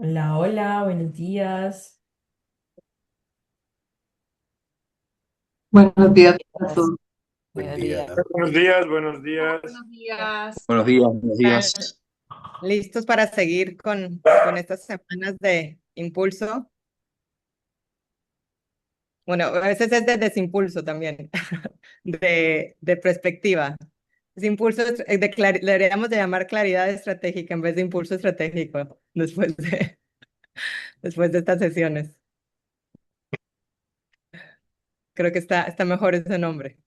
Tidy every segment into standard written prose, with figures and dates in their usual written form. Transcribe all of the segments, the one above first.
Hola, hola, buenos días. Buenos días a Días. todos. Buen Buenos día. días. Buenos días, buenos días. Buenos días. Buenos días, buenos ¿Están días. listos para seguir con estas semanas de impulso? Bueno, a veces es de desimpulso también, de perspectiva. Desimpulso, deberíamos de llamar claridad estratégica en vez de impulso estratégico después de estas sesiones. Creo que está mejor ese nombre.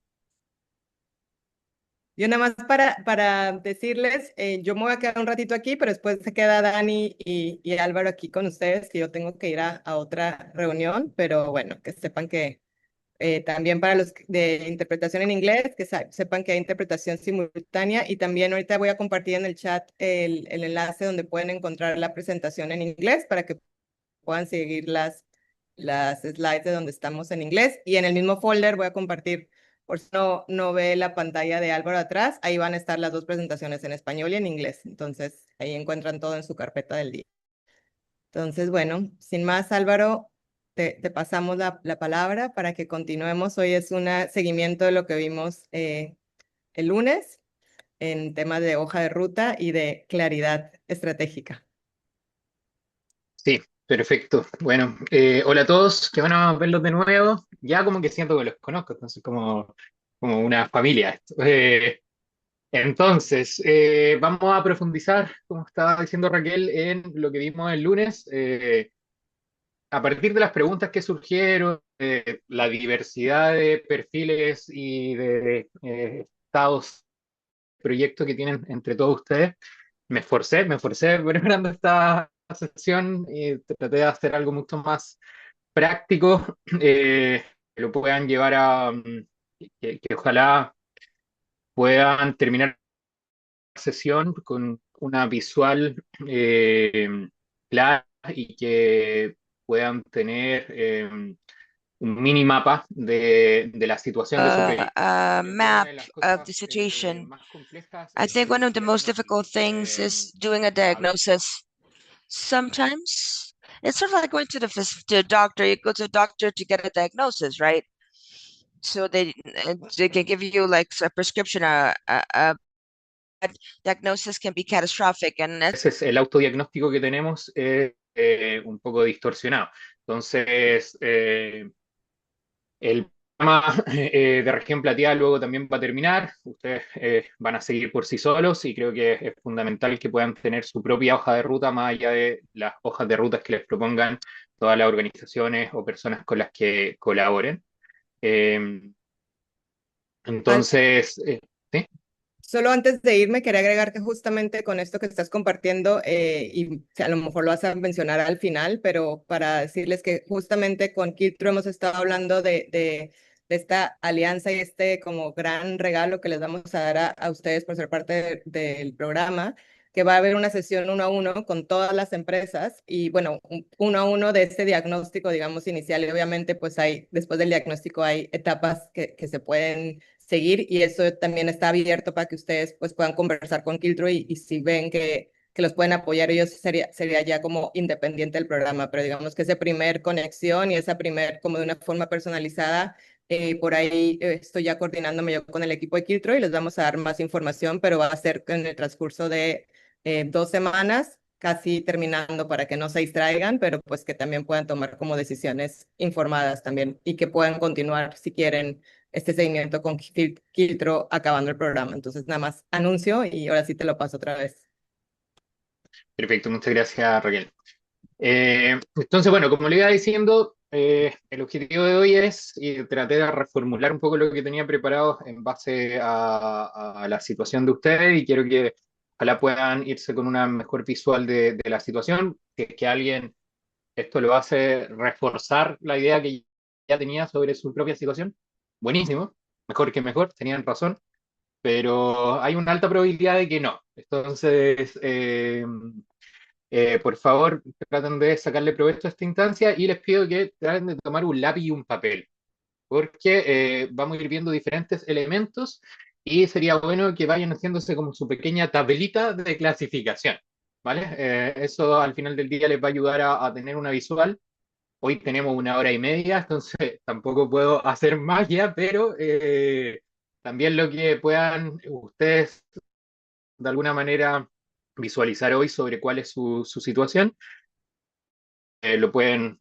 Yo nada más para decirles, yo me voy a quedar un ratito aquí, pero después se queda Dani y Álvaro aquí con ustedes, que yo tengo que ir a otra reunión, pero bueno, que sepan que también para los de interpretación en inglés, que sepan que hay interpretación simultánea y también ahorita voy a compartir en el chat el enlace donde pueden encontrar la presentación en inglés para que puedan seguir las slides de donde estamos en inglés. Y en el mismo folder voy a compartir, por si no ve la pantalla de Álvaro atrás, ahí van a estar las dos presentaciones en español y en inglés. Entonces, ahí encuentran todo en su carpeta del día. Entonces, bueno, sin más, Álvaro, te pasamos la palabra para que continuemos. Hoy es un seguimiento de lo que vimos el lunes en temas de hoja de ruta y de claridad estratégica. Sí, perfecto. Bueno, hola a todos, qué bueno verlos de nuevo. Ya como que siento que los conozco, entonces como una familia esto. Vamos a profundizar, como estaba diciendo Raquel, en lo que vimos el lunes. A partir de las preguntas que surgieron, la diversidad de perfiles y de estados, proyectos que tienen entre todos ustedes. Me esforcé preparando esta sesión y traté de hacer algo mucho más práctico, que lo puedan llevar que ojalá puedan terminar la sesión con una visual clara y que puedan tener un mini mapa de la situación de su proyecto. A Creo que una map de las of the cosas situation. más complejas I es think one of the el most diagnóstico. difficult things is doing a diagnosis. Sometimes it's sort of like going to to a doctor. You go to a doctor to get a diagnosis, right? So they can give you like a prescription. A diagnosis can be catastrophic, and that's Veces el autodiagnóstico que tenemos es un poco distorsionado. Entonces, el programa de región plateada luego también va a terminar. Ustedes van a seguir por sí solos y creo que es fundamental que puedan tener su propia hoja de ruta más allá de las hojas de rutas que les propongan todas las organizaciones o personas con las que colaboren. Eh, entonces, ¿sí? Solo antes de irme, quería agregar que justamente con esto que estás compartiendo, y a lo mejor lo vas a mencionar al final, pero para decirles que justamente con Kiltro hemos estado hablando de esta alianza y este como gran regalo que les vamos a dar a ustedes por ser parte del programa, que va a haber una sesión uno a uno con todas las empresas y bueno, uno a uno de este diagnóstico, digamos, inicial y obviamente pues después del diagnóstico hay etapas que se pueden seguir y eso también está abierto para que ustedes pues puedan conversar con Kiltro y si ven que los pueden apoyar, ellos sería ya como independiente del programa, pero digamos que esa primer conexión y esa primer como de una forma personalizada, por ahí estoy ya coordinándome yo con el equipo de Kiltro y les vamos a dar más información, pero va a ser en el transcurso de 2 semanas, casi terminando para que no se distraigan, pero pues que también puedan tomar como decisiones informadas también y que puedan continuar si quieren este seguimiento con Kiltro acabando el programa. Entonces, nada más anuncio y ahora sí te lo paso otra vez. Perfecto, muchas gracias, Raquel. Entonces, bueno, como le iba diciendo, el objetivo de hoy es y traté de reformular un poco lo que tenía preparado en base a la situación de ustedes y quiero que ojalá puedan irse con una mejor visual de la situación. Si es que alguien esto lo hace reforzar la idea que ya tenía sobre su propia situación, buenísimo, mejor que mejor, tenían razón, pero hay una alta probabilidad de que no. Entonces, por favor, traten de sacarle provecho a esta instancia y les pido que traten de tomar un lápiz y un papel, porque vamos a ir viendo diferentes elementos y sería bueno que vayan haciéndose como su pequeña tablita de clasificación. ¿vale? Eso al final del día les va a ayudar a tener una visual. Hoy tenemos 1 hora y media, entonces tampoco puedo hacer magia, pero también lo que puedan ustedes de alguna manera visualizar hoy sobre cuál es su situación, lo pueden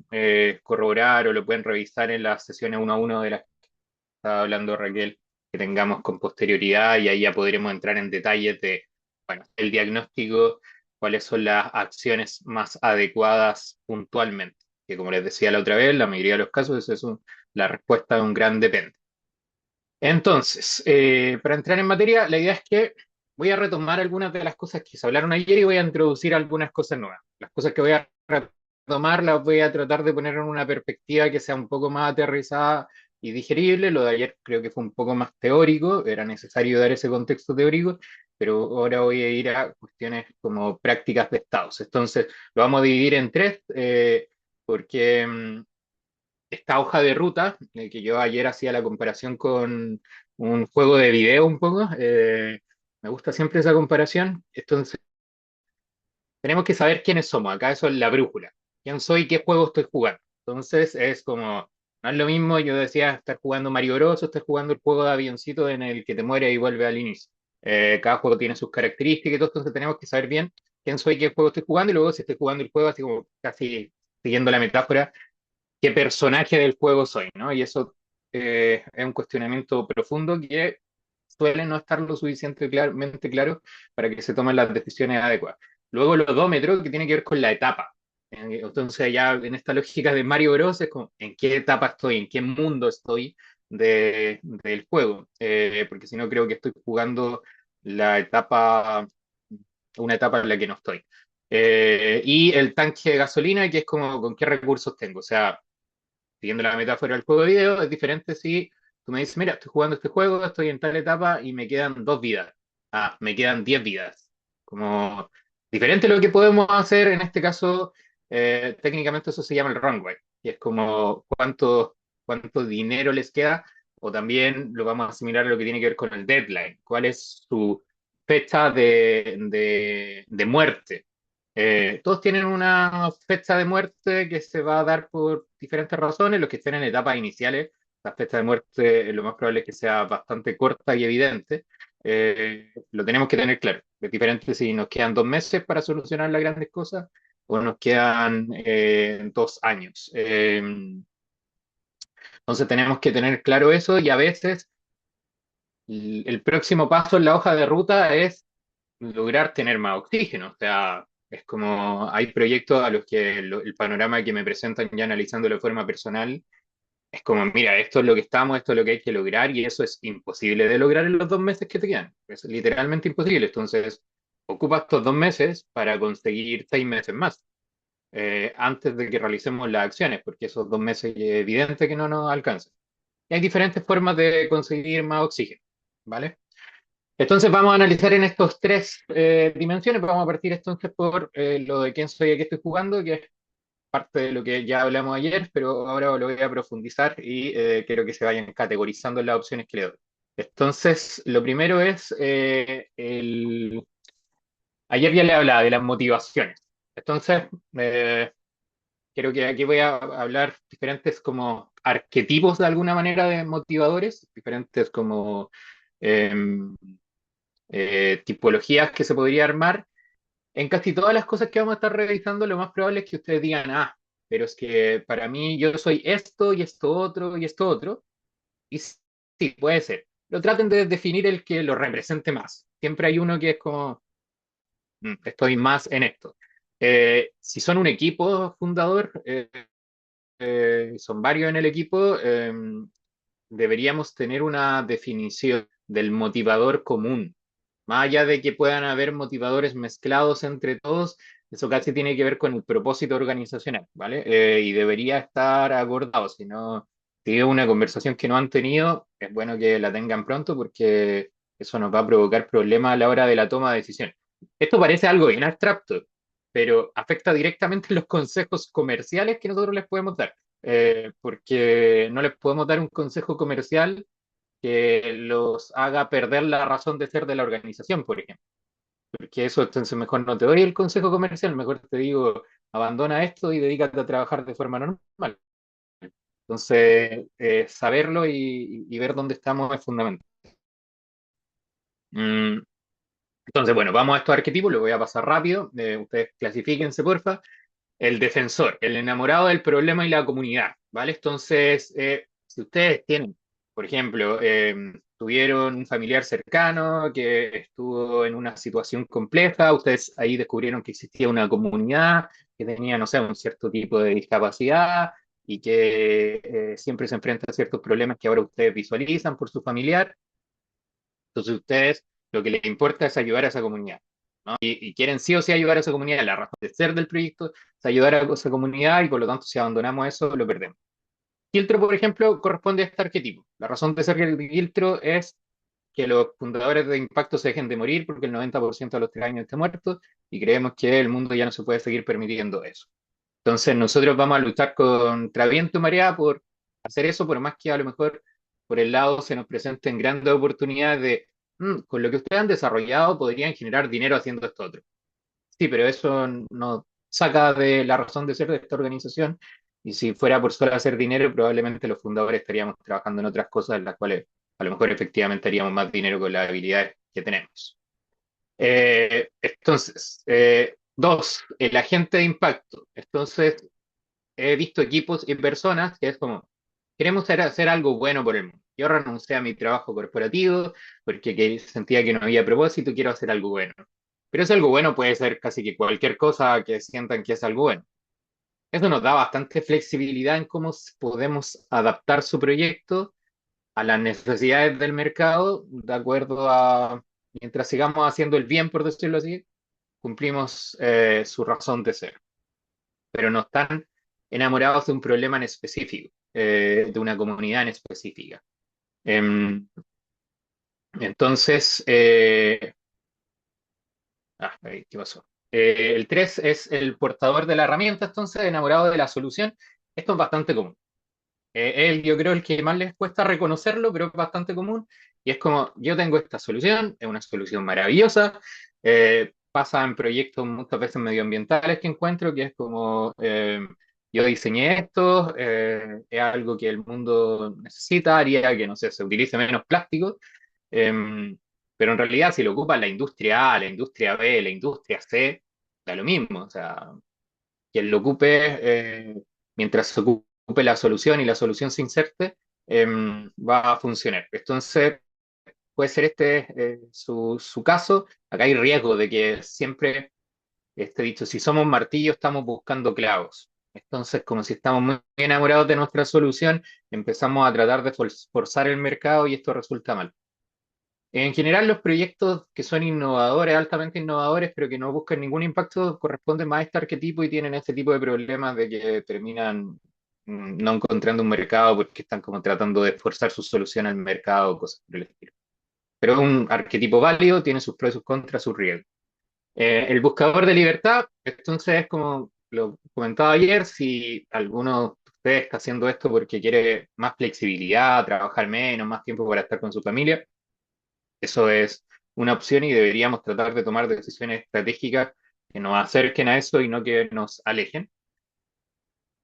corroborar o lo pueden revisar en las sesiones 1 a 1 de las que estaba hablando Raquel, que tengamos con posterioridad y ahí ya podremos entrar en detalles de, bueno, el diagnóstico, cuáles son las acciones más adecuadas puntualmente. Que como les decía la otra vez, la mayoría de los casos la respuesta de un gran depende. Entonces, para entrar en materia, la idea es que voy a retomar algunas de las cosas que se hablaron ayer y voy a introducir algunas cosas nuevas. Las cosas que voy a retomar las voy a tratar de poner en una perspectiva que sea un poco más aterrizada y digerible. Lo de ayer creo que fue un poco más teórico, era necesario dar ese contexto teórico, pero ahora voy a ir a cuestiones como prácticas de estados. Entonces, lo vamos a dividir en tres, porque esta hoja de ruta, que yo ayer hacía la comparación con un juego de video un poco, me gusta siempre esa comparación. Entonces, tenemos que saber quiénes somos. Acá eso es la brújula. ¿Quién soy? ¿Qué juego estoy jugando? Entonces, es como, no es lo mismo, yo decía, estar jugando Mario Bros. O estar jugando el juego de avioncito en el que te muere y vuelve al inicio. Cada juego tiene sus características y todo, entonces tenemos que saber bien quién soy, qué juego estoy jugando, y luego si estoy jugando el juego, así como casi siguiendo la metáfora, qué personaje del juego soy, ¿no? Y eso es un cuestionamiento profundo que suele no estar lo suficientemente claro para que se tomen las decisiones adecuadas. Luego el odómetro, que tiene que ver con la etapa. Entonces ya en esta lógica de Mario Bros. Es como en qué etapa estoy, en qué mundo estoy del juego. Porque si no creo que estoy jugando la etapa, una etapa en la que no estoy. Y el tanque de gasolina, que es como con qué recursos tengo. O sea, siguiendo la metáfora del juego de video, es diferente si tú me dices, mira, estoy jugando este juego, estoy en tal etapa y me quedan 2 vidas. Ah, me quedan 10 vidas. Como diferente lo que podemos hacer en este caso, técnicamente eso se llama el runway, y es como cuánto dinero les queda, o también lo vamos a asimilar a lo que tiene que ver con el deadline, cuál es su fecha de muerte. Todos tienen una fecha de muerte que se va a dar por diferentes razones. Los que estén en etapas iniciales, la fecha de muerte lo más probable es que sea bastante corta y evidente. Lo tenemos que tener claro. Es diferente si nos quedan 2 meses para solucionar las grandes cosas o nos quedan 2 años. Entonces tenemos que tener claro eso, y a veces el próximo paso en la hoja de ruta es lograr tener más oxígeno. O sea, es como hay proyectos a los que el panorama que me presentan ya analizándolo de forma personal es como, mira, esto es lo que estamos, esto es lo que hay que lograr, y eso es imposible de lograr en los 2 meses que te quedan. Es literalmente imposible. Entonces, ocupa estos 2 meses para conseguir 6 meses más, antes de que realicemos las acciones, porque esos 2 meses es evidente que no nos alcanzan. Y hay diferentes formas de conseguir más oxígeno, ¿vale? Entonces vamos a analizar en estos tres dimensiones. Vamos a partir entonces por lo de quién soy y a qué estoy jugando, que es parte de lo que ya hablamos ayer, pero ahora lo voy a profundizar y quiero que se vayan categorizando las opciones que le doy. Entonces, lo primero es, ayer ya le hablaba de las motivaciones. Entonces, eh, creo que aquí voy a hablar diferentes como arquetipos de alguna manera de motivadores, diferentes como em, tipologías que se podría armar. En casi todas las cosas que vamos a estar revisando, lo más probable es que ustedes digan, ah, pero es que para mí yo soy esto y esto otro y esto otro. Y sí, puede ser. Lo traten de definir el que lo represente más. Siempre hay uno que es como, estoy más en esto. Si son un equipo fundador, son varios en el equipo, deberíamos tener una definición del motivador común. Más allá de que puedan haber motivadores mezclados entre todos, eso casi tiene que ver con el propósito organizacional, ¿vale? Y debería estar acordado. Si no, si es una conversación que no han tenido, es bueno que la tengan pronto, porque eso nos va a provocar problemas a la hora de la toma de decisiones. Esto parece algo bien abstracto, pero afecta directamente los consejos comerciales que nosotros les podemos dar. Porque no les podemos dar un consejo comercial que los haga perder la razón de ser de la organización, por ejemplo. porque eso entonces mejor no te doy el consejo comercial, mejor te digo, abandona esto y dedícate a trabajar de forma normal. Entonces, saberlo y ver dónde estamos es fundamental. Mm, entonces, bueno, vamos a estos arquetipos, lo voy a pasar rápido, ustedes clasifíquense, porfa. El defensor, el enamorado del problema y la comunidad, ¿vale? Entonces, si ustedes tienen, por ejemplo, tuvieron un familiar cercano que estuvo en una situación compleja, ustedes ahí descubrieron que existía una comunidad que tenía, no sé, un cierto tipo de discapacidad y que siempre se enfrenta a ciertos problemas que ahora ustedes visualizan por su familiar. Entonces, ustedes lo que les importa es ayudar a esa comunidad, ¿no? Y quieren sí o sí ayudar a esa comunidad. La razón de ser del proyecto es ayudar a esa comunidad y por lo tanto si abandonamos eso lo perdemos. Quiltro, por ejemplo, corresponde a este arquetipo. La razón de ser de Quiltro es que los fundadores de Impacto se dejen de morir porque el 90% de los 3 años está muerto y creemos que el mundo ya no se puede seguir permitiendo eso. Entonces nosotros vamos a luchar contra viento y marea por hacer eso, por más que a lo mejor por el lado se nos presenten grandes oportunidades de, con lo que ustedes han desarrollado podrían generar dinero haciendo esto otro. Sí, pero eso no saca de la razón de ser de esta organización y si fuera por solo hacer dinero, probablemente los fundadores estaríamos trabajando en otras cosas en las cuales a lo mejor efectivamente haríamos más dinero con las habilidades que tenemos. Entonces, dos, el agente de impacto. Entonces, he visto equipos y personas que es como, queremos hacer algo bueno por el mundo. Yo renuncié a mi trabajo corporativo porque sentía que no había propósito y quiero hacer algo bueno. Pero ese algo bueno puede ser casi que cualquier cosa que sientan que es algo bueno. Eso nos da bastante flexibilidad en cómo podemos adaptar su proyecto a las necesidades del mercado, de acuerdo a, mientras sigamos haciendo el bien, por decirlo así, cumplimos su razón de ser, pero no están enamorados de un problema en específico, de una comunidad en específica. Em, entonces, ¿qué pasó? El 3 es el portador de la herramienta, entonces, enamorado de la solución. Esto es bastante común. Yo creo el que más les cuesta reconocerlo, pero es bastante común. Y es como, yo tengo esta solución, es una solución maravillosa. Pasa en proyectos muchas veces medioambientales que encuentro, que es como, yo diseñé esto, es algo que el mundo necesita, haría que, no sé, se utilice menos plástico. em, pero en realidad, si lo ocupa la industria A, la industria B, la industria C, da lo mismo. O sea, quien lo ocupe, mientras se ocupe la solución y la solución se inserte, va a funcionar. Entonces, puede ser este su caso. Acá hay riesgo de que siempre esté dicho, si somos martillos, estamos buscando clavos. Entonces, como si estamos muy enamorados de nuestra solución, empezamos a tratar de forzar el mercado y esto resulta mal. En general, los proyectos que son innovadores, altamente innovadores, pero que no buscan ningún impacto, corresponden más a este arquetipo y tienen este tipo de problemas de que terminan no encontrando un mercado porque están como tratando de forzar su solución al mercado o cosas por el estilo. Pero es un arquetipo válido, tiene sus pros y sus contras, sus riesgos. El buscador de libertad, entonces es como lo comentaba ayer, si alguno de ustedes está haciendo esto porque quiere más flexibilidad, trabajar menos, más tiempo para estar con su familia, eso es una opción y deberíamos tratar de tomar decisiones estratégicas que nos acerquen a eso y no que nos alejen.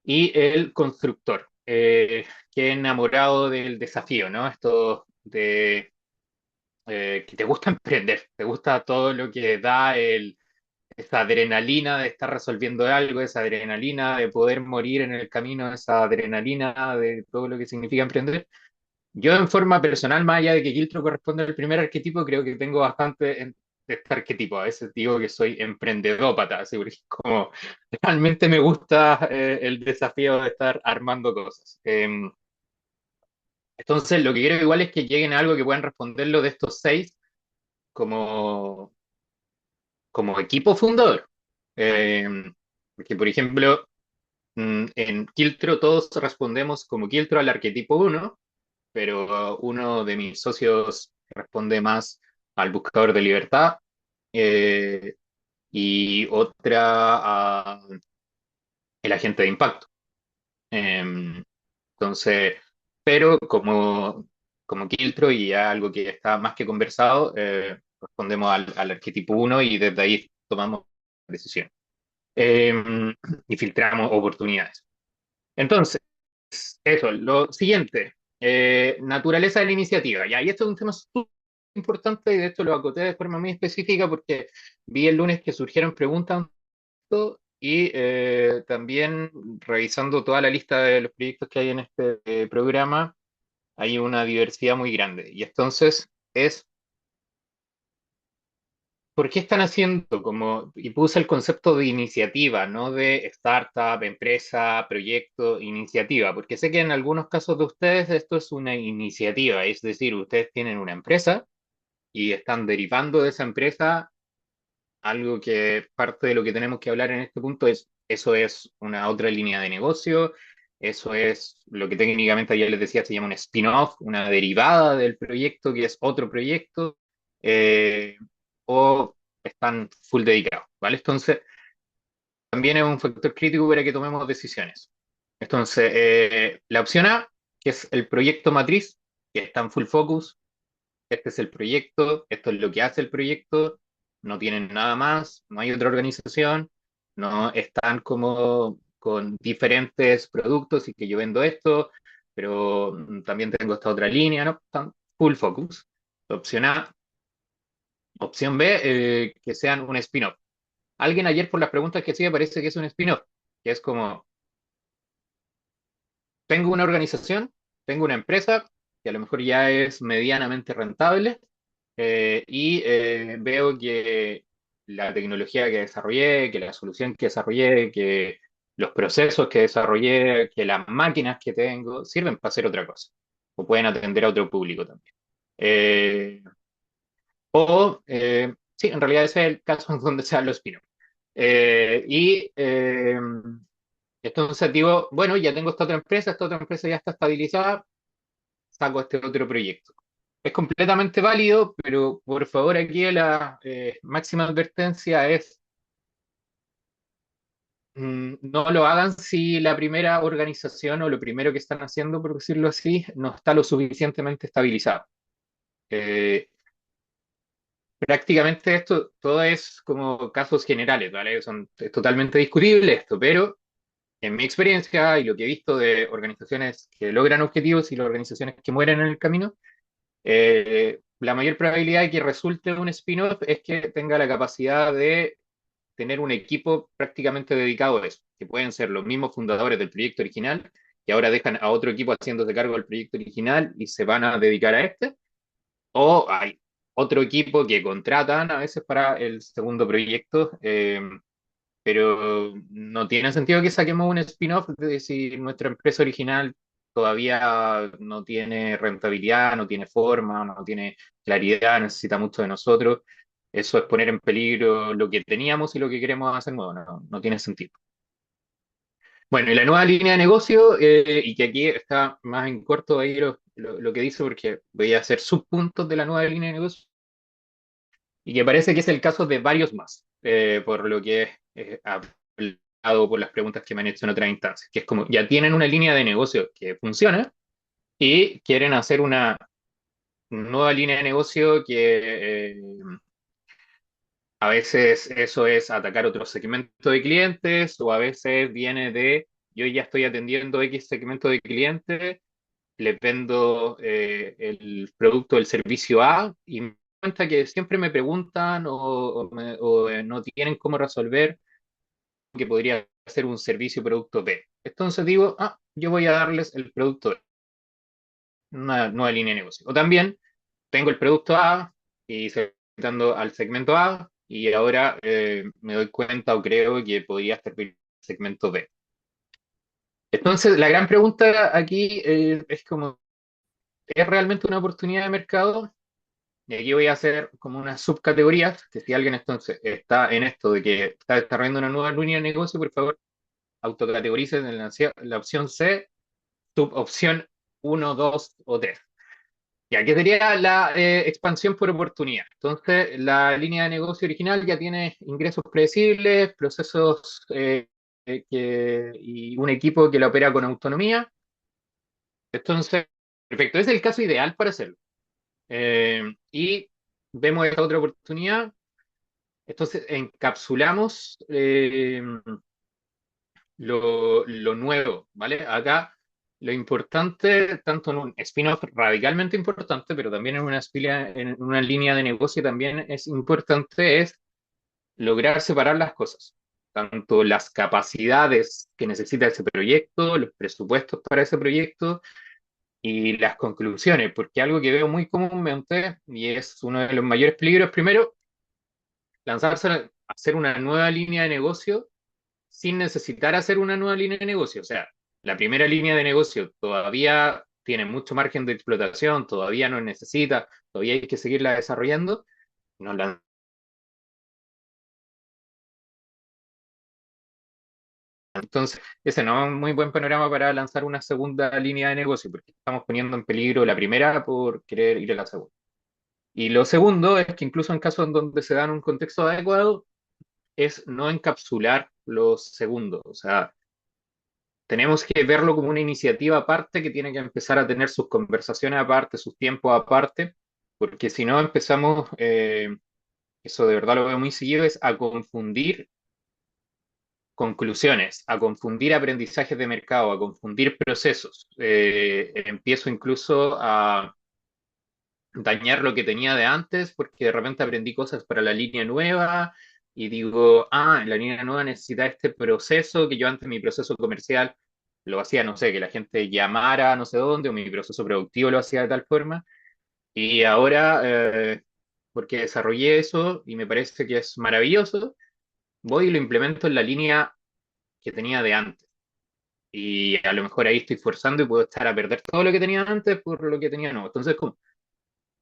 Y el constructor, que es enamorado del desafío, ¿no? Esto de que te gusta emprender, te gusta todo lo que da esa adrenalina de estar resolviendo algo, esa adrenalina de poder morir en el camino, esa adrenalina de todo lo que significa emprender. Yo en forma personal, más allá de que Quiltro corresponde al primer arquetipo, creo que tengo bastante de este arquetipo. A veces digo que soy emprendedópata, así porque como realmente me gusta el desafío de estar armando cosas. Entonces, lo que quiero igual es que lleguen a algo que puedan responderlo de estos 6 como, como equipo fundador. Eh, Porque, por ejemplo, en Quiltro todos respondemos como Quiltro al arquetipo uno, pero uno de mis socios responde más al buscador de libertad, eh, y otra a el agente de impacto. Em, entonces, pero como Quiltro y ya algo que está más que conversado, respondemos al arquetipo 1 y desde ahí tomamos decisiones. Y filtramos oportunidades. Entonces, eso, lo siguiente, naturaleza de la iniciativa. Ya, y esto es un tema súper importante y de hecho lo acoté de forma muy específica porque vi el lunes que surgieron preguntas y también revisando toda la lista de los proyectos que hay en este programa, hay una diversidad muy grande. Y entonces es, ¿por qué están haciendo como, y puse el concepto de iniciativa, no de startup, empresa, proyecto, iniciativa? Porque sé que en algunos casos de ustedes esto es una iniciativa, es decir, ustedes tienen una empresa y están derivando de esa empresa algo que parte de lo que tenemos que hablar en este punto es, eso es una otra línea de negocio, eso es lo que técnicamente ayer les decía, se llama un spin-off, una derivada del proyecto que es otro proyecto, eh, o están full dedicados, ¿vale? Entonces, también es un factor crítico para que tomemos decisiones. Entonces, la opción A, que es el proyecto matriz, que está en full focus, este es el proyecto, esto es lo que hace el proyecto, no tienen nada más, no hay otra organización, no están como con diferentes productos y que yo vendo esto, pero también tengo esta otra línea, ¿no? Están full focus. Opción A. Opción B, que sean un spin-off. Alguien ayer por las preguntas que hacía parece que es un spin-off, que es como, tengo una organización, tengo una empresa, que a lo mejor ya es medianamente rentable, veo que la tecnología que desarrollé, que la solución que desarrollé, que los procesos que desarrollé, que las máquinas que tengo, sirven para hacer otra cosa. O pueden atender a otro público también. Sí, en realidad ese es el caso en donde se dan los spin-offs. Eh, y eh, entonces digo, bueno, ya tengo esta otra empresa ya está estabilizada, saco este otro proyecto. Es completamente válido, pero por favor aquí la máxima advertencia es no lo hagan si la primera organización o lo primero que están haciendo, por decirlo así, no está lo suficientemente estabilizado. Eh, Prácticamente esto todo es como casos generales, ¿vale? Es totalmente discutible esto, pero en mi experiencia y lo que he visto de organizaciones que logran objetivos y las organizaciones que mueren en el camino, la mayor probabilidad de que resulte un spin-off es que tenga la capacidad de tener un equipo prácticamente dedicado a eso, que pueden ser los mismos fundadores del proyecto original, que ahora dejan a otro equipo haciéndose cargo del proyecto original y se van a dedicar a este, o hay otro equipo que contratan a veces para el segundo proyecto, pero no tiene sentido que saquemos un spin-off de si nuestra empresa original todavía no tiene rentabilidad, no tiene forma, no tiene claridad, necesita mucho de nosotros. Eso es poner en peligro lo que teníamos y lo que queremos hacer nuevo. No tiene sentido. Bueno, y la nueva línea de negocio, y que aquí está más en corto ahí lo que dice, porque voy a hacer subpuntos de la nueva línea de negocio, y que parece que es el caso de varios más, por lo que he hablado por las preguntas que me han hecho en otras instancias, que es como ya tienen una línea de negocio que funciona y quieren hacer una nueva línea de negocio que a veces eso es atacar otro segmento de clientes o a veces viene de yo ya estoy atendiendo X segmento de clientes, les vendo el producto, el servicio A y me doy cuenta que siempre me preguntan o no tienen cómo resolver que podría ser un servicio o producto B. Entonces digo, yo voy a darles el producto B, una nueva línea de negocio. O también tengo el producto A y estoy dando al segmento A y ahora me doy cuenta o creo que podría servir el segmento B. Entonces, la gran pregunta aquí es como, ¿es realmente una oportunidad de mercado? Y aquí voy a hacer como unas subcategorías, que si alguien entonces está en esto de que está desarrollando una nueva línea de negocio, por favor, autocategoricen en la opción C, subopción 1, 2 o 3. Y aquí sería la expansión por oportunidad. Entonces, la línea de negocio original ya tiene ingresos predecibles, procesos y un equipo que la opera con autonomía. Entonces, perfecto, es el caso ideal para hacerlo. Y vemos esta otra oportunidad, entonces encapsulamos lo nuevo, ¿vale? Acá lo importante, tanto en un spin-off radicalmente importante, pero también en una línea de negocio también es importante, es lograr separar las cosas, tanto las capacidades que necesita ese proyecto, los presupuestos para ese proyecto y las conclusiones, porque algo que veo muy comúnmente y es uno de los mayores peligros, primero, lanzarse a hacer una nueva línea de negocio sin necesitar hacer una nueva línea de negocio. O sea, la primera línea de negocio todavía tiene mucho margen de explotación, todavía no necesita, todavía hay que seguirla desarrollando. Nos lan- Entonces, ese no es un muy buen panorama para lanzar una segunda línea de negocio, porque estamos poniendo en peligro la primera por querer ir a la segunda. Y lo segundo es que incluso en casos en donde se dan un contexto adecuado, es no encapsular los segundos. O sea, tenemos que verlo como una iniciativa aparte que tiene que empezar a tener sus conversaciones aparte, sus tiempos aparte, porque si no empezamos, eso de verdad lo veo muy seguido, es a confundir conclusiones, a confundir aprendizajes de mercado, a confundir procesos. Empiezo incluso a dañar lo que tenía de antes porque de repente aprendí cosas para la línea nueva y digo, la línea nueva necesita este proceso que yo antes mi proceso comercial lo hacía, no sé, que la gente llamara a no sé dónde o mi proceso productivo lo hacía de tal forma y ahora, porque desarrollé eso y me parece que es maravilloso, voy y lo implemento en la línea que tenía de antes. Y a lo mejor ahí estoy forzando y puedo estar a perder todo lo que tenía antes por lo que tenía nuevo. Entonces, ¿cómo?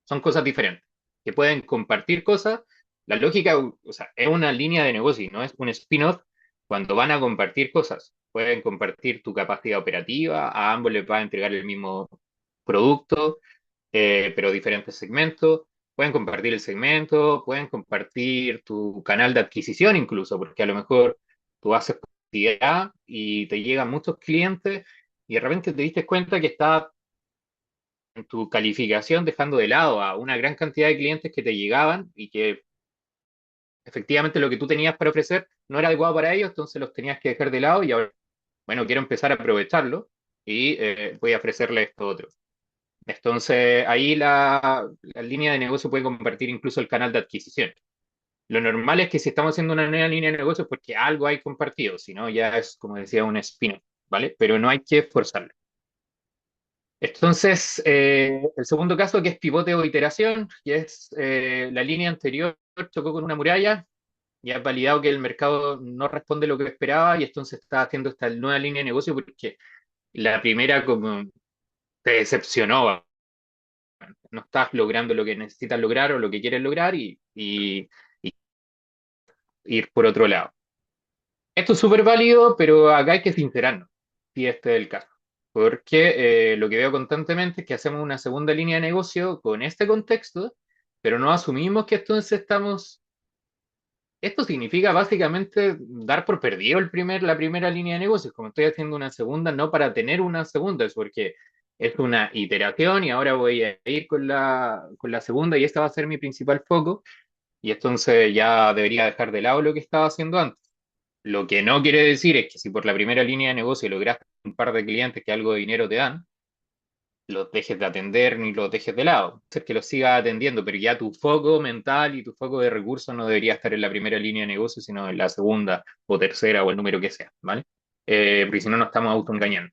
Son cosas diferentes, que pueden compartir cosas. La lógica, o sea, es una línea de negocio, no es un spin-off cuando van a compartir cosas. Pueden compartir tu capacidad operativa, a ambos les va a entregar el mismo producto, pero diferentes segmentos. Pueden compartir el segmento, pueden compartir tu canal de adquisición incluso, porque a lo mejor tú haces publicidad y te llegan muchos clientes y de repente te diste cuenta que está en tu calificación dejando de lado a una gran cantidad de clientes que te llegaban y que efectivamente lo que tú tenías para ofrecer no era adecuado para ellos, entonces los tenías que dejar de lado y ahora, bueno, quiero empezar a aprovecharlo y voy a ofrecerle esto otro. Entonces ahí la línea de negocio puede compartir incluso el canal de adquisición. Lo normal es que si estamos haciendo una nueva línea de negocio es porque algo hay compartido, si no ya es, como decía, un spin-off, ¿vale? Pero no hay que forzarlo. Entonces, el segundo caso, que es pivote o iteración, que es la línea anterior chocó con una muralla y ha validado que el mercado no responde lo que esperaba y entonces está haciendo esta nueva línea de negocio porque la primera como te decepcionó, no estás logrando lo que necesitas lograr o lo que quieres lograr y ir por otro lado. Esto es súper válido, pero acá hay que sincerarnos, si este es el caso. Porque lo que veo constantemente es que hacemos una segunda línea de negocio con este contexto, pero no asumimos que entonces estamos... Esto significa básicamente dar por perdido la primera línea de negocios, como estoy haciendo una segunda, no para tener una segunda, es porque es una iteración y ahora voy a ir con la segunda y esta va a ser mi principal foco, y entonces ya debería dejar de lado lo que estaba haciendo antes. Lo que no quiere decir es que si por la primera línea de negocio lograste un par de clientes que algo de dinero te dan, los dejes de atender ni los dejes de lado. Es que los sigas atendiendo, pero ya tu foco mental y tu foco de recursos no debería estar en la primera línea de negocio, sino en la segunda o tercera o el número que sea, ¿vale? Porque si no, nos estamos autoengañando.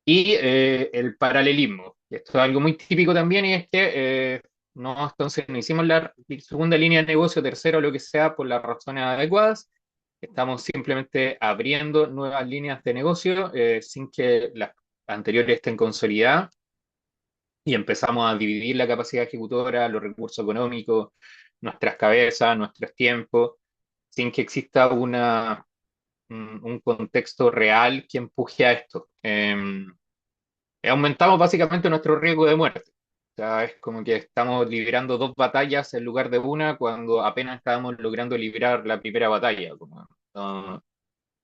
Y el paralelismo. Esto es algo muy típico también y es que no, entonces no hicimos la segunda línea de negocio, tercera o lo que sea por las razones adecuadas. Estamos simplemente abriendo nuevas líneas de negocio sin que las anteriores estén consolidadas y empezamos a dividir la capacidad ejecutora, los recursos económicos, nuestras cabezas, nuestros tiempos, sin que exista un contexto real que empuje a esto. Aumentamos básicamente nuestro riesgo de muerte. O sea, es como que estamos librando dos batallas en lugar de una cuando apenas estábamos logrando librar la primera batalla.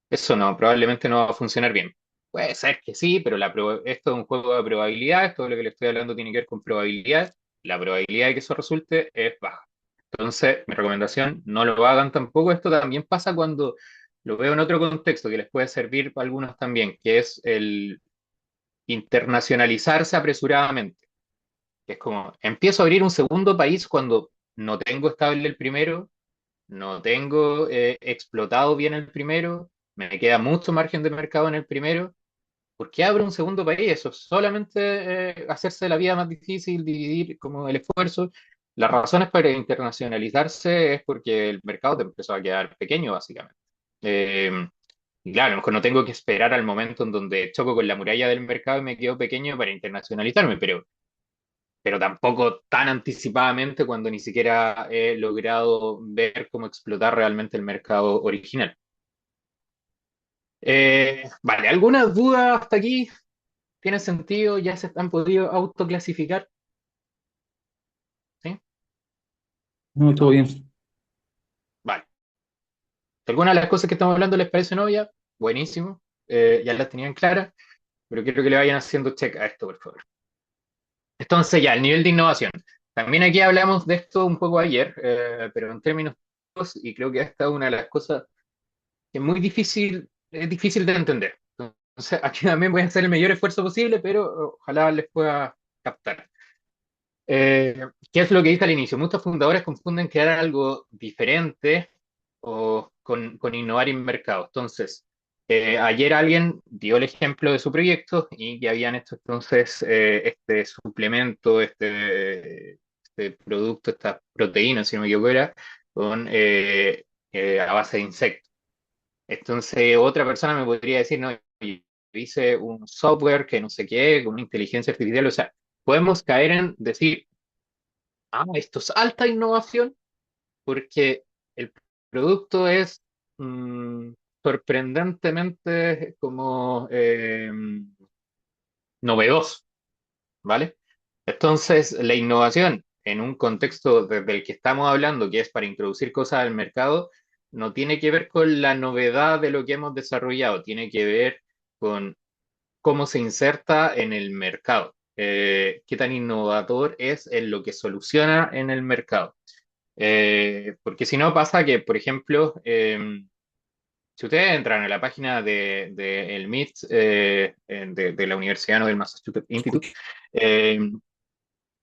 Eso no, probablemente no va a funcionar bien. Puede ser que sí, pero esto es un juego de probabilidades, todo lo que le estoy hablando tiene que ver con probabilidades. La probabilidad de que eso resulte es baja. Entonces, mi recomendación, no lo hagan tampoco. Esto también pasa cuando lo veo en otro contexto que les puede servir para algunos también, que es el internacionalizarse apresuradamente. Que es como, empiezo a abrir un segundo país cuando no tengo estable el primero, no tengo explotado bien el primero, me queda mucho margen de mercado en el primero. ¿Por qué abro un segundo país? Eso es solamente hacerse la vida más difícil, dividir como el esfuerzo. Las razones para internacionalizarse es porque el mercado te empezó a quedar pequeño, básicamente. Eh, y claro, a lo mejor no tengo que esperar al momento en donde choco con la muralla del mercado y me quedo pequeño para internacionalizarme, pero tampoco tan anticipadamente cuando ni siquiera he logrado ver cómo explotar realmente el mercado original. Vale, ¿algunas dudas hasta aquí? ¿Tiene sentido? ¿Ya se han podido autoclasificar? ¿Sí? No, todo bien. Vale. Si alguna de las cosas que estamos hablando les parece novia, buenísimo. Ya las tenían claras, pero quiero que le vayan haciendo check a esto, por favor. Entonces, ya, el nivel de innovación. También aquí hablamos de esto un poco ayer, pero en términos técnicos, y creo que esta es una de las cosas que es difícil de entender. Entonces, aquí también voy a hacer el mayor esfuerzo posible, pero ojalá les pueda captar. ¿Qué es lo que dije al inicio? Muchos fundadores confunden crear algo diferente o con innovar en mercado. Entonces, ayer alguien dio el ejemplo de su proyecto y que habían hecho entonces este suplemento, este producto, esta proteína, si no me equivoco, era con, a base de insectos. Entonces, otra persona me podría decir, no, yo hice un software que no sé qué, con una inteligencia artificial. O sea, podemos caer en decir, esto es alta innovación porque el producto es mm, sorprendentemente como novedoso, ¿vale? Entonces, la innovación en un contexto desde el que estamos hablando, que es para introducir cosas al mercado, no tiene que ver con la novedad de lo que hemos desarrollado, tiene que ver con cómo se inserta en el mercado, qué tan innovador es en lo que soluciona en el mercado. Porque si no pasa que, por ejemplo, si ustedes entran a la página de el MIT, de la Universidad, ¿no?, del Massachusetts Institute, eh,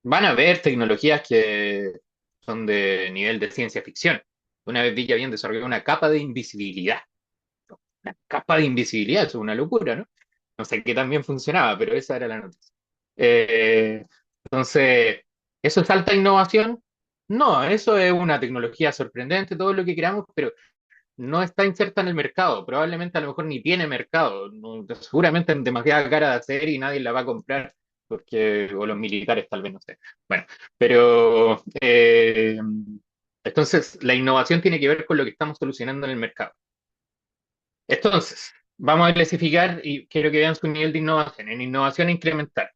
van a ver tecnologías que son de nivel de ciencia ficción. Una vez vi que habían desarrollado una capa de invisibilidad. Una capa de invisibilidad, eso es una locura, ¿no? No sé qué tan bien funcionaba, pero esa era la noticia. Eh, entonces, ¿eso es alta innovación? No, eso es una tecnología sorprendente, todo lo que queramos, pero no está inserta en el mercado. Probablemente a lo mejor ni tiene mercado. Seguramente es demasiada cara de hacer y nadie la va a comprar, porque, o los militares tal vez, no sé. Bueno, pero entonces la innovación tiene que ver con lo que estamos solucionando en el mercado. Entonces, vamos a clasificar y quiero que vean su nivel de innovación. En innovación incremental.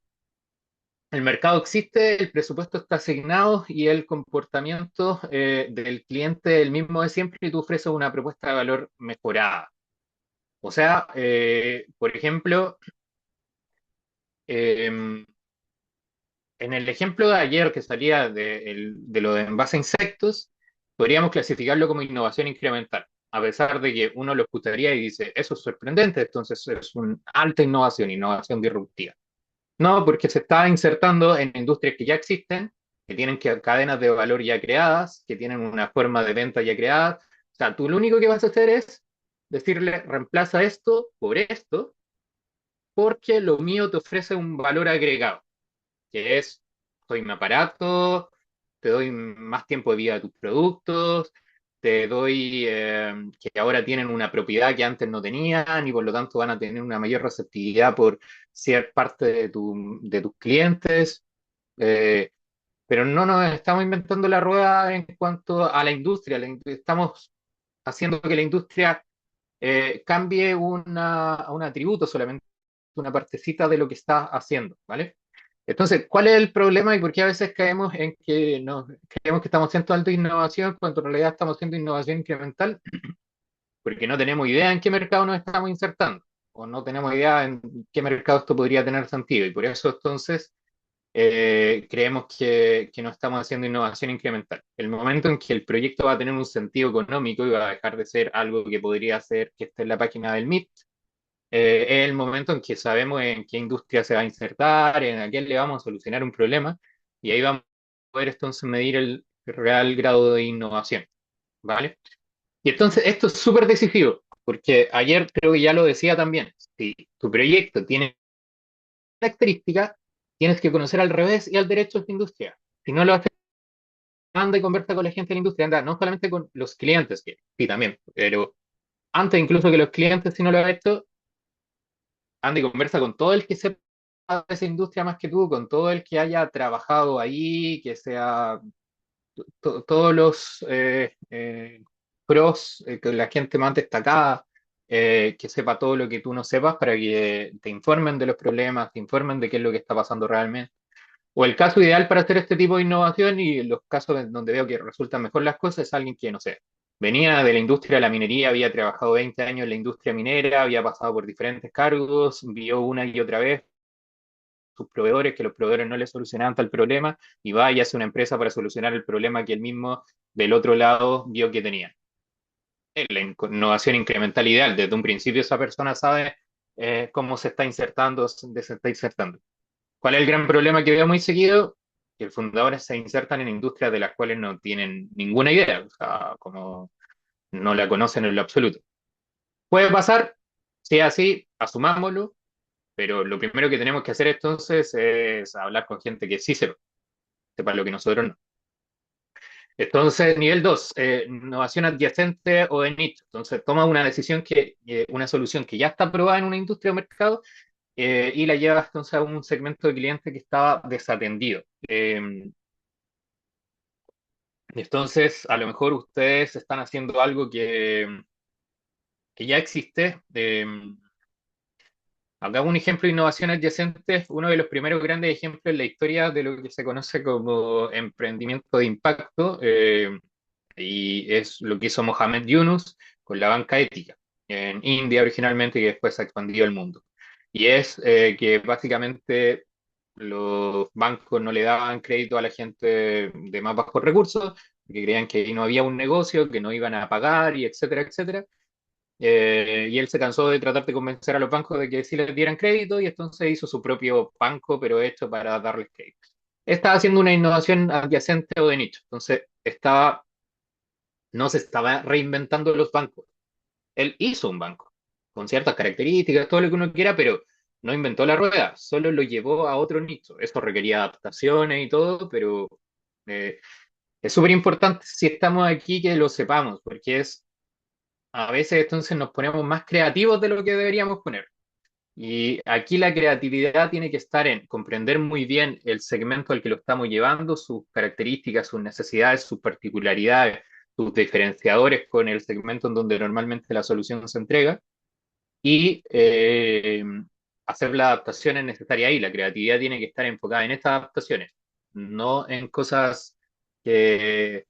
El mercado existe, el presupuesto está asignado y el comportamiento del cliente es el mismo de siempre y tú ofreces una propuesta de valor mejorada. O sea, por ejemplo, en el ejemplo de ayer que salía de lo de en base a insectos, podríamos clasificarlo como innovación incremental, a pesar de que uno lo escucharía y dice, eso es sorprendente, entonces es una alta innovación, innovación disruptiva. No, porque se está insertando en industrias que ya existen, que tienen cadenas de valor ya creadas, que tienen una forma de venta ya creada. O sea, tú lo único que vas a hacer es decirle, reemplaza esto por esto, porque lo mío te ofrece un valor agregado, que es, soy más barato, te doy más tiempo de vida a tus productos, te doy que ahora tienen una propiedad que antes no tenían y por lo tanto van a tener una mayor receptividad por ser parte de tus clientes. Eh, pero no nos estamos inventando la rueda en cuanto a la industria, estamos haciendo que la industria cambie un atributo solamente, una partecita de lo que está haciendo, ¿vale? Entonces, ¿cuál es el problema y por qué a veces caemos en que creemos que estamos haciendo alta innovación cuando en realidad estamos haciendo innovación incremental? Porque no tenemos idea en qué mercado nos estamos insertando o no tenemos idea en qué mercado esto podría tener sentido y por eso entonces creemos que no estamos haciendo innovación incremental. El momento en que el proyecto va a tener un sentido económico y va a dejar de ser algo que podría ser que esté en la página del MIT, es el momento en que sabemos en qué industria se va a insertar, en a qué le vamos a solucionar un problema, y ahí vamos a poder entonces medir el real grado de innovación, ¿vale? Y entonces esto es súper decisivo, porque ayer creo que ya lo decía también, si tu proyecto tiene características, tienes que conocer al revés y al derecho de esta industria. Si no lo haces, anda y conversa con la gente de la industria, anda, no solamente con los clientes, que sí también, pero antes incluso que los clientes, si no lo has hecho, anda y conversa con todo el que sepa de esa industria más que tú, con todo el que haya trabajado ahí, que sea todos los pros, que la gente más destacada, que sepa todo lo que tú no sepas para que te informen de los problemas, te informen de qué es lo que está pasando realmente. O el caso ideal para hacer este tipo de innovación y los casos en donde veo que resultan mejor las cosas es alguien que, no sé, venía de la industria de la minería, había trabajado 20 años en la industria minera, había pasado por diferentes cargos, vio una y otra vez sus proveedores, que los proveedores no le solucionaban tal problema, y va y hace una empresa para solucionar el problema que él mismo del otro lado vio que tenía. La innovación incremental ideal, desde un principio esa persona sabe cómo se está insertando, dónde se está insertando. ¿Cuál es el gran problema que veo muy seguido? Que los fundadores se insertan en industrias de las cuales no tienen ninguna idea, o sea, como no la conocen en lo absoluto. Puede pasar, si es así, asumámoslo, pero lo primero que tenemos que hacer entonces es hablar con gente que sí sepa lo que nosotros no. Entonces, nivel 2, innovación adyacente o de nicho. Entonces, toma una decisión una solución que ya está probada en una industria o mercado y la llevas entonces a un segmento de cliente que estaba desatendido. Entonces, a lo mejor ustedes están haciendo algo que ya existe. Acá un ejemplo de innovación adyacente, uno de los primeros grandes ejemplos en la historia de lo que se conoce como emprendimiento de impacto, y es lo que hizo Mohamed Yunus con la banca ética en India originalmente y después se ha expandido al mundo. Y es que básicamente los bancos no le daban crédito a la gente de más bajos recursos, que creían que ahí no había un negocio, que no iban a pagar y etcétera, etcétera. Y él se cansó de tratar de convencer a los bancos de que sí les dieran crédito y entonces hizo su propio banco, pero hecho para darles crédito. Estaba haciendo una innovación adyacente o de nicho. Entonces, no se estaba reinventando los bancos. Él hizo un banco con ciertas características, todo lo que uno quiera, pero no inventó la rueda, solo lo llevó a otro nicho. Esto requería adaptaciones y todo, pero eh, es súper importante si estamos aquí que lo sepamos, porque a veces entonces nos ponemos más creativos de lo que deberíamos poner. Y aquí la creatividad tiene que estar en comprender muy bien el segmento al que lo estamos llevando, sus características, sus necesidades, sus particularidades, sus diferenciadores con el segmento en donde normalmente la solución se entrega y hacer las adaptaciones necesarias ahí. La creatividad tiene que estar enfocada en estas adaptaciones, no en cosas que,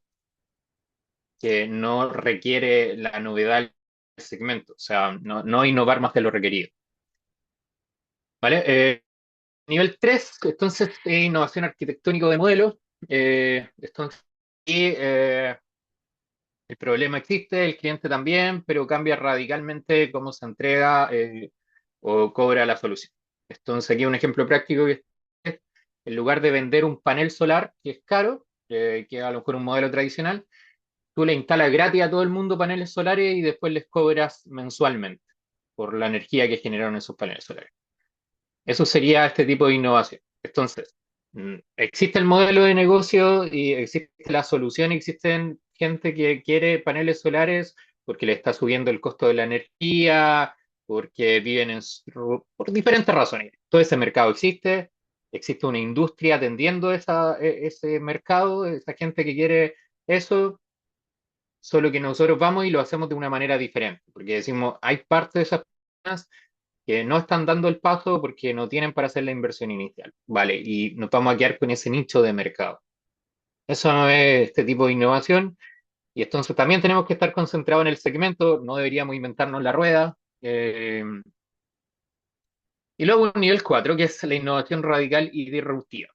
que no requiere la novedad del segmento, o sea, no innovar más de lo requerido. ¿Vale? Nivel 3 entonces, innovación arquitectónico de modelos. Entonces, y, el problema existe, el cliente también, pero cambia radicalmente cómo se entrega o cobra la solución. Entonces, aquí un ejemplo práctico que es, en lugar de vender un panel solar, que es caro, que es a lo mejor un modelo tradicional, tú le instalas gratis a todo el mundo paneles solares y después les cobras mensualmente por la energía que generaron esos paneles solares. Eso sería este tipo de innovación. Entonces, existe el modelo de negocio y existe la solución, existen gente que quiere paneles solares porque le está subiendo el costo de la energía, porque viven por diferentes razones. Todo ese mercado existe una industria atendiendo ese mercado, esa gente que quiere eso, solo que nosotros vamos y lo hacemos de una manera diferente, porque decimos, hay parte de esas personas que no están dando el paso porque no tienen para hacer la inversión inicial, ¿vale? Y nos vamos a quedar con ese nicho de mercado. Eso no es este tipo de innovación y entonces también tenemos que estar concentrados en el segmento, no deberíamos inventarnos la rueda. Y luego un nivel 4, que es la innovación radical y disruptiva.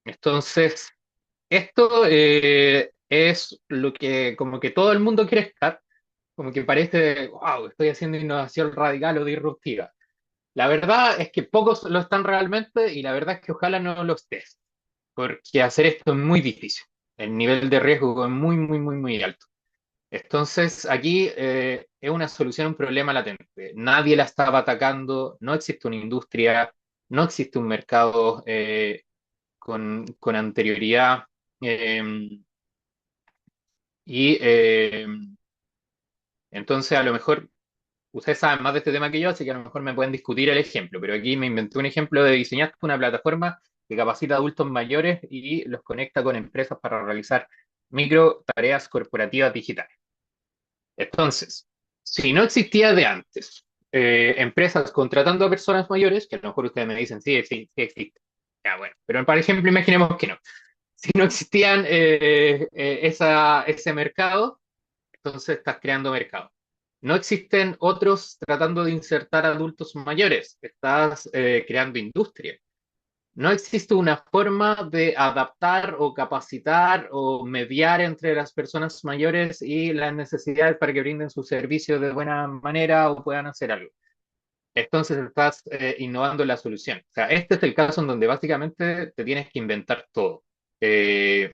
Entonces, esto es lo que como que todo el mundo quiere estar, como que parece, wow, estoy haciendo innovación radical o disruptiva. La verdad es que pocos lo están realmente y la verdad es que ojalá no lo estés, porque hacer esto es muy difícil. El nivel de riesgo es muy, muy, muy, muy alto. Entonces, aquí es una solución a un problema latente. Nadie la estaba atacando, no existe una industria, no existe un mercado con anterioridad. eh, y entonces, a lo mejor, ustedes saben más de este tema que yo, así que a lo mejor me pueden discutir el ejemplo, pero aquí me inventé un ejemplo de diseñar una plataforma que capacita a adultos mayores y los conecta con empresas para realizar micro tareas corporativas digitales. Entonces, si no existía de antes empresas contratando a personas mayores, que a lo mejor ustedes me dicen, sí, sí, sí existe. Ya, bueno, pero por ejemplo, imaginemos que no. Si no existían ese mercado, entonces estás creando mercado. No existen otros tratando de insertar adultos mayores, estás creando industria. No existe una forma de adaptar o capacitar o mediar entre las personas mayores y las necesidades para que brinden su servicio de buena manera o puedan hacer algo. Entonces estás innovando la solución. O sea, este es el caso en donde básicamente te tienes que inventar todo. Eh,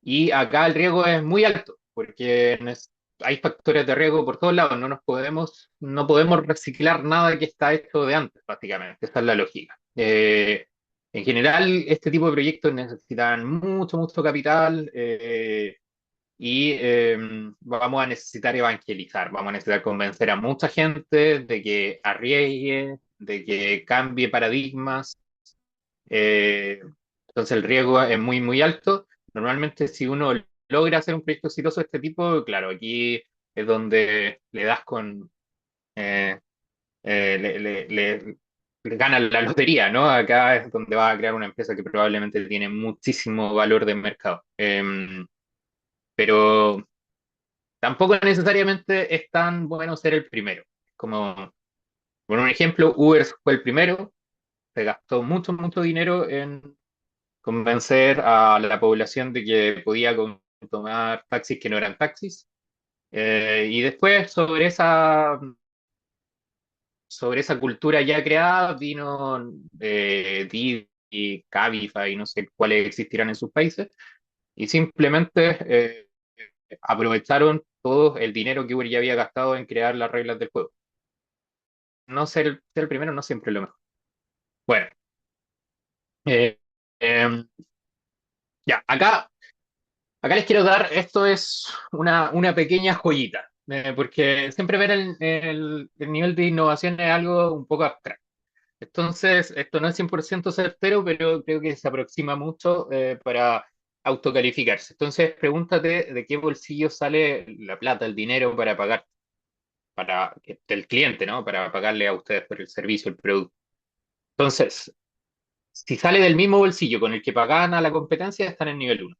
y acá el riesgo es muy alto, porque hay factores de riesgo por todos lados. No podemos reciclar nada que está hecho de antes, básicamente. Esa es la lógica. En general, este tipo de proyectos necesitan mucho, mucho capital y vamos a necesitar evangelizar, vamos a necesitar convencer a mucha gente de que arriesgue, de que cambie paradigmas. eh, entonces el riesgo es muy, muy alto. Normalmente si uno logra hacer un proyecto exitoso de este tipo, claro, aquí es donde le das con, eh, le gana la lotería, ¿no? Acá es donde va a crear una empresa que probablemente tiene muchísimo valor de mercado. Pero tampoco necesariamente es tan bueno ser el primero. Como, por un ejemplo, Uber fue el primero, se gastó mucho, mucho dinero en convencer a la población de que podía tomar taxis que no eran taxis. Y después, sobre esa cultura ya creada, vino Didi, Cabify, y no sé cuáles existirán en sus países, y simplemente aprovecharon todo el dinero que Uber ya había gastado en crear las reglas del juego. No ser el primero no siempre es lo mejor. Bueno, eh, em, ya, acá les quiero dar, esto es una pequeña joyita, porque siempre ver el nivel de innovación es algo un poco abstracto. Entonces, esto no es 100% certero, pero creo que se aproxima mucho para autocalificarse. Entonces, pregúntate de qué bolsillo sale la plata, el dinero para pagar, del cliente, ¿no? Para pagarle a ustedes por el servicio, el producto. Entonces, si sale del mismo bolsillo con el que pagan a la competencia, están en nivel uno.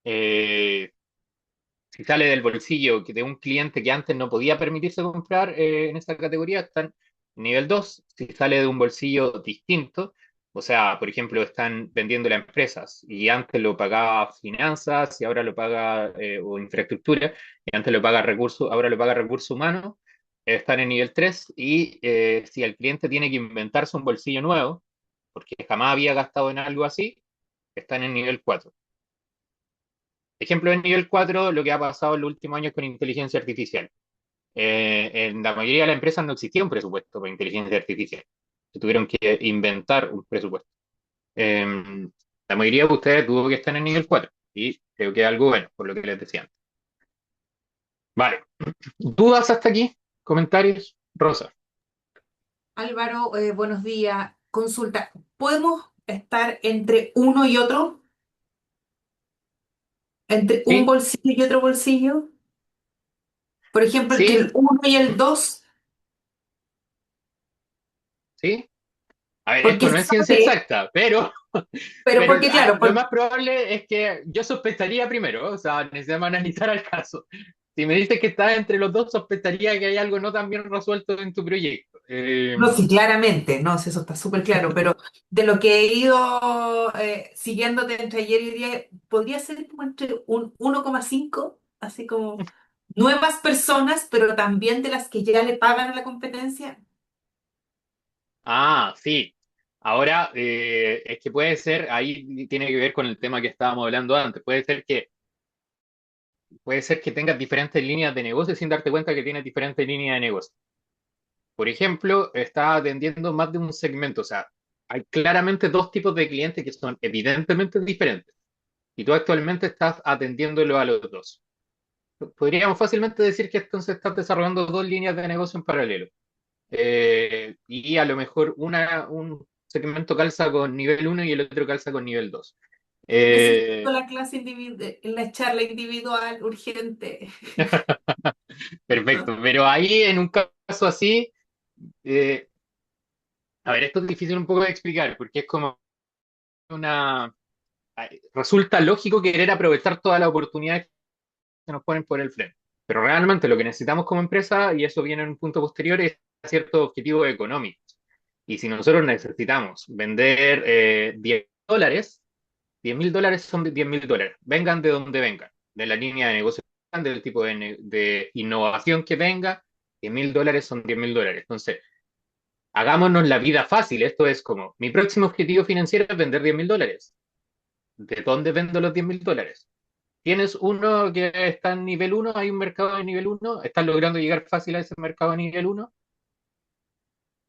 Eh, si sale del bolsillo de un cliente que antes no podía permitirse comprar en esa categoría, están en nivel 2. Si sale de un bolsillo distinto, o sea, por ejemplo, están vendiendo a empresas y antes lo pagaba finanzas y ahora lo paga o infraestructura, y antes lo paga recursos, ahora lo paga recursos humanos, están en nivel 3. Y si el cliente tiene que inventarse un bolsillo nuevo, porque jamás había gastado en algo así, están en nivel 4. Ejemplo, en nivel 4 lo que ha pasado en los últimos años con inteligencia artificial. En la mayoría de las empresas no existía un presupuesto para inteligencia artificial. Se tuvieron que inventar un presupuesto. Eh, la mayoría de ustedes tuvo que estar en nivel 4 y creo que es algo bueno, por lo que les decía antes. Vale. ¿Dudas hasta aquí? ¿Comentarios? Rosa. Álvaro, buenos días. Consulta, ¿podemos estar entre uno y otro? ¿Entre un Sí, bolsillo y otro bolsillo? Por ejemplo, que sí, el uno y el 2, sí. A ver, esto porque no es ciencia sabe, exacta, pero pero Pero porque claro, lo más probable es que yo sospecharía primero, o sea, necesitamos analizar el caso. Si me dices que está entre los dos, sospecharía que hay algo no tan bien resuelto en tu proyecto. No, sí, claramente, no, sí, eso está súper claro, pero de lo que he ido siguiéndote entre ayer y hoy día, podría ser como entre un 1,5, así como nuevas personas, pero también de las que ya le pagan a la competencia. Ah, sí. Ahora, es que puede ser, ahí tiene que ver con el tema que estábamos hablando antes. Puede ser que tengas diferentes líneas de negocio sin darte cuenta que tienes diferentes líneas de negocio. Por ejemplo, estás atendiendo más de un segmento. O sea, hay claramente dos tipos de clientes que son evidentemente diferentes. Y tú actualmente estás atendiéndolo a los dos. Podríamos fácilmente decir que entonces estás desarrollando dos líneas de negocio en paralelo. Y a lo mejor un segmento calza con nivel uno y el otro calza con nivel 2. Necesito Eh, la clase individual, la charla individual urgente. Perfecto, pero ahí en un caso así, eh, a ver, esto es difícil un poco de explicar porque es como una... Resulta lógico querer aprovechar todas las oportunidades que se nos ponen por el frente, pero realmente lo que necesitamos como empresa, y eso viene en un punto posterior, es ciertos objetivos económicos. Y si nosotros necesitamos vender $10, $10.000 son $10.000. Vengan de donde vengan, de la línea de negocio, del tipo de innovación que venga, $10.000 son $10.000. Entonces, hagámonos la vida fácil. Esto es como, mi próximo objetivo financiero es vender $10.000. ¿De dónde vendo los $10.000? Tienes uno que está en nivel uno, hay un mercado de nivel uno, estás logrando llegar fácil a ese mercado de nivel uno,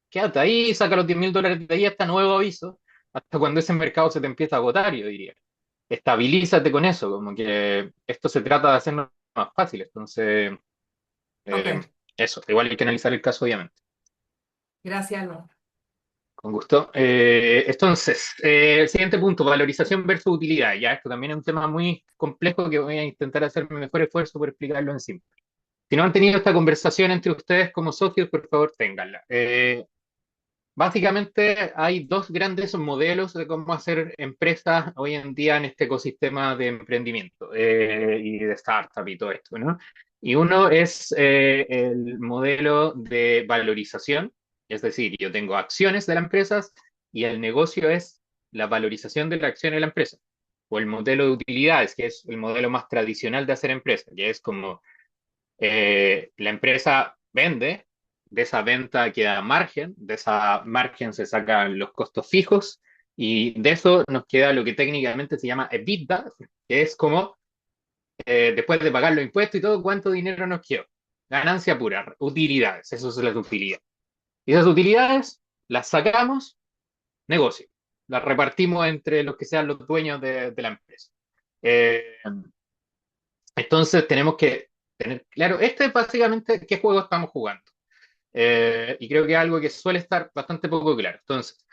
quédate ahí, saca los $10.000 de ahí hasta nuevo aviso, hasta cuando ese mercado se te empieza a agotar, yo diría. Estabilízate con eso, como que esto se trata de hacernos más fácil. Entonces, eh, Ok, eso, igual hay que analizar el caso, obviamente. gracias, Alba. Con gusto. Entonces, el siguiente punto, valorización versus utilidad. Ya, esto también es un tema muy complejo que voy a intentar hacer mi mejor esfuerzo por explicarlo en simple. Si no han tenido esta conversación entre ustedes como socios, por favor, ténganla. Básicamente hay dos grandes modelos de cómo hacer empresas hoy en día en este ecosistema de emprendimiento y de startup y todo esto, ¿no? Y uno es el modelo de valorización, es decir, yo tengo acciones de las empresas y el negocio es la valorización de la acción de la empresa. O el modelo de utilidades, que es el modelo más tradicional de hacer empresa, que es como la empresa vende, de esa venta queda margen, de esa margen se sacan los costos fijos y de eso nos queda lo que técnicamente se llama EBITDA, que es como después de pagar los impuestos y todo, cuánto dinero nos quedó. Ganancia pura, utilidades, eso es las utilidades. Y esas utilidades las sacamos, negocio, las repartimos entre los que sean los dueños de la empresa. Eh, entonces tenemos que tener claro, este es básicamente qué juego estamos jugando. Y creo que es algo que suele estar bastante poco claro. Entonces,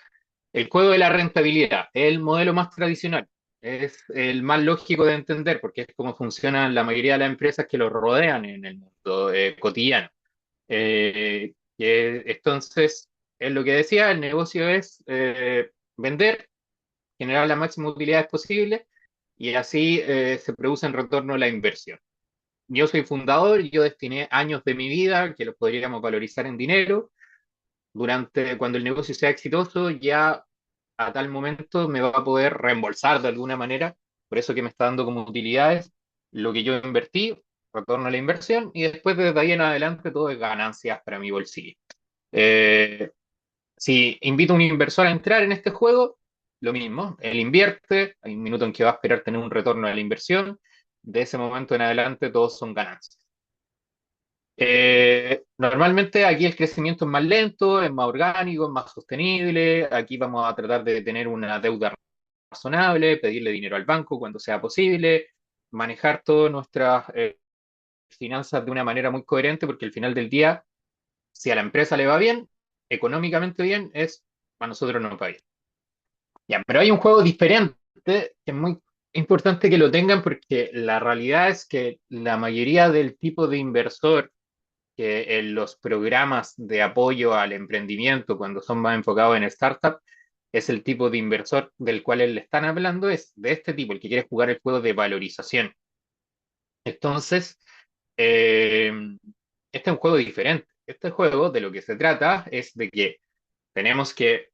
el juego de la rentabilidad es el modelo más tradicional, es el más lógico de entender porque es como funcionan la mayoría de las empresas que lo rodean en el mundo cotidiano. Entonces, es lo que decía, el negocio es vender, generar las máximas utilidades posibles y así se produce en retorno la inversión. Yo soy fundador y yo destiné años de mi vida que los podríamos valorizar en dinero. Durante cuando el negocio sea exitoso, ya a tal momento me va a poder reembolsar de alguna manera, por eso que me está dando como utilidades lo que yo invertí, retorno a la inversión y después desde ahí en adelante todo es ganancias para mi bolsillo. Eh, si invito a un inversor a entrar en este juego, lo mismo, él invierte, hay un minuto en que va a esperar tener un retorno a la inversión, de ese momento en adelante todos son ganancias. Normalmente aquí el crecimiento es más lento, es más orgánico, es más sostenible. Aquí vamos a tratar de tener una deuda razonable, pedirle dinero al banco cuando sea posible, manejar todas nuestras finanzas de una manera muy coherente, porque al final del día, si a la empresa le va bien, económicamente bien, es a nosotros nos va bien. Ya, pero hay un juego diferente que es muy importante que lo tengan porque la realidad es que la mayoría del tipo de inversor que en los programas de apoyo al emprendimiento, cuando son más enfocados en startup, es el tipo de inversor del cual le están hablando, es de este tipo, el que quiere jugar el juego de valorización. Entonces, eh, este es un juego diferente. Este juego de lo que se trata es de que tenemos que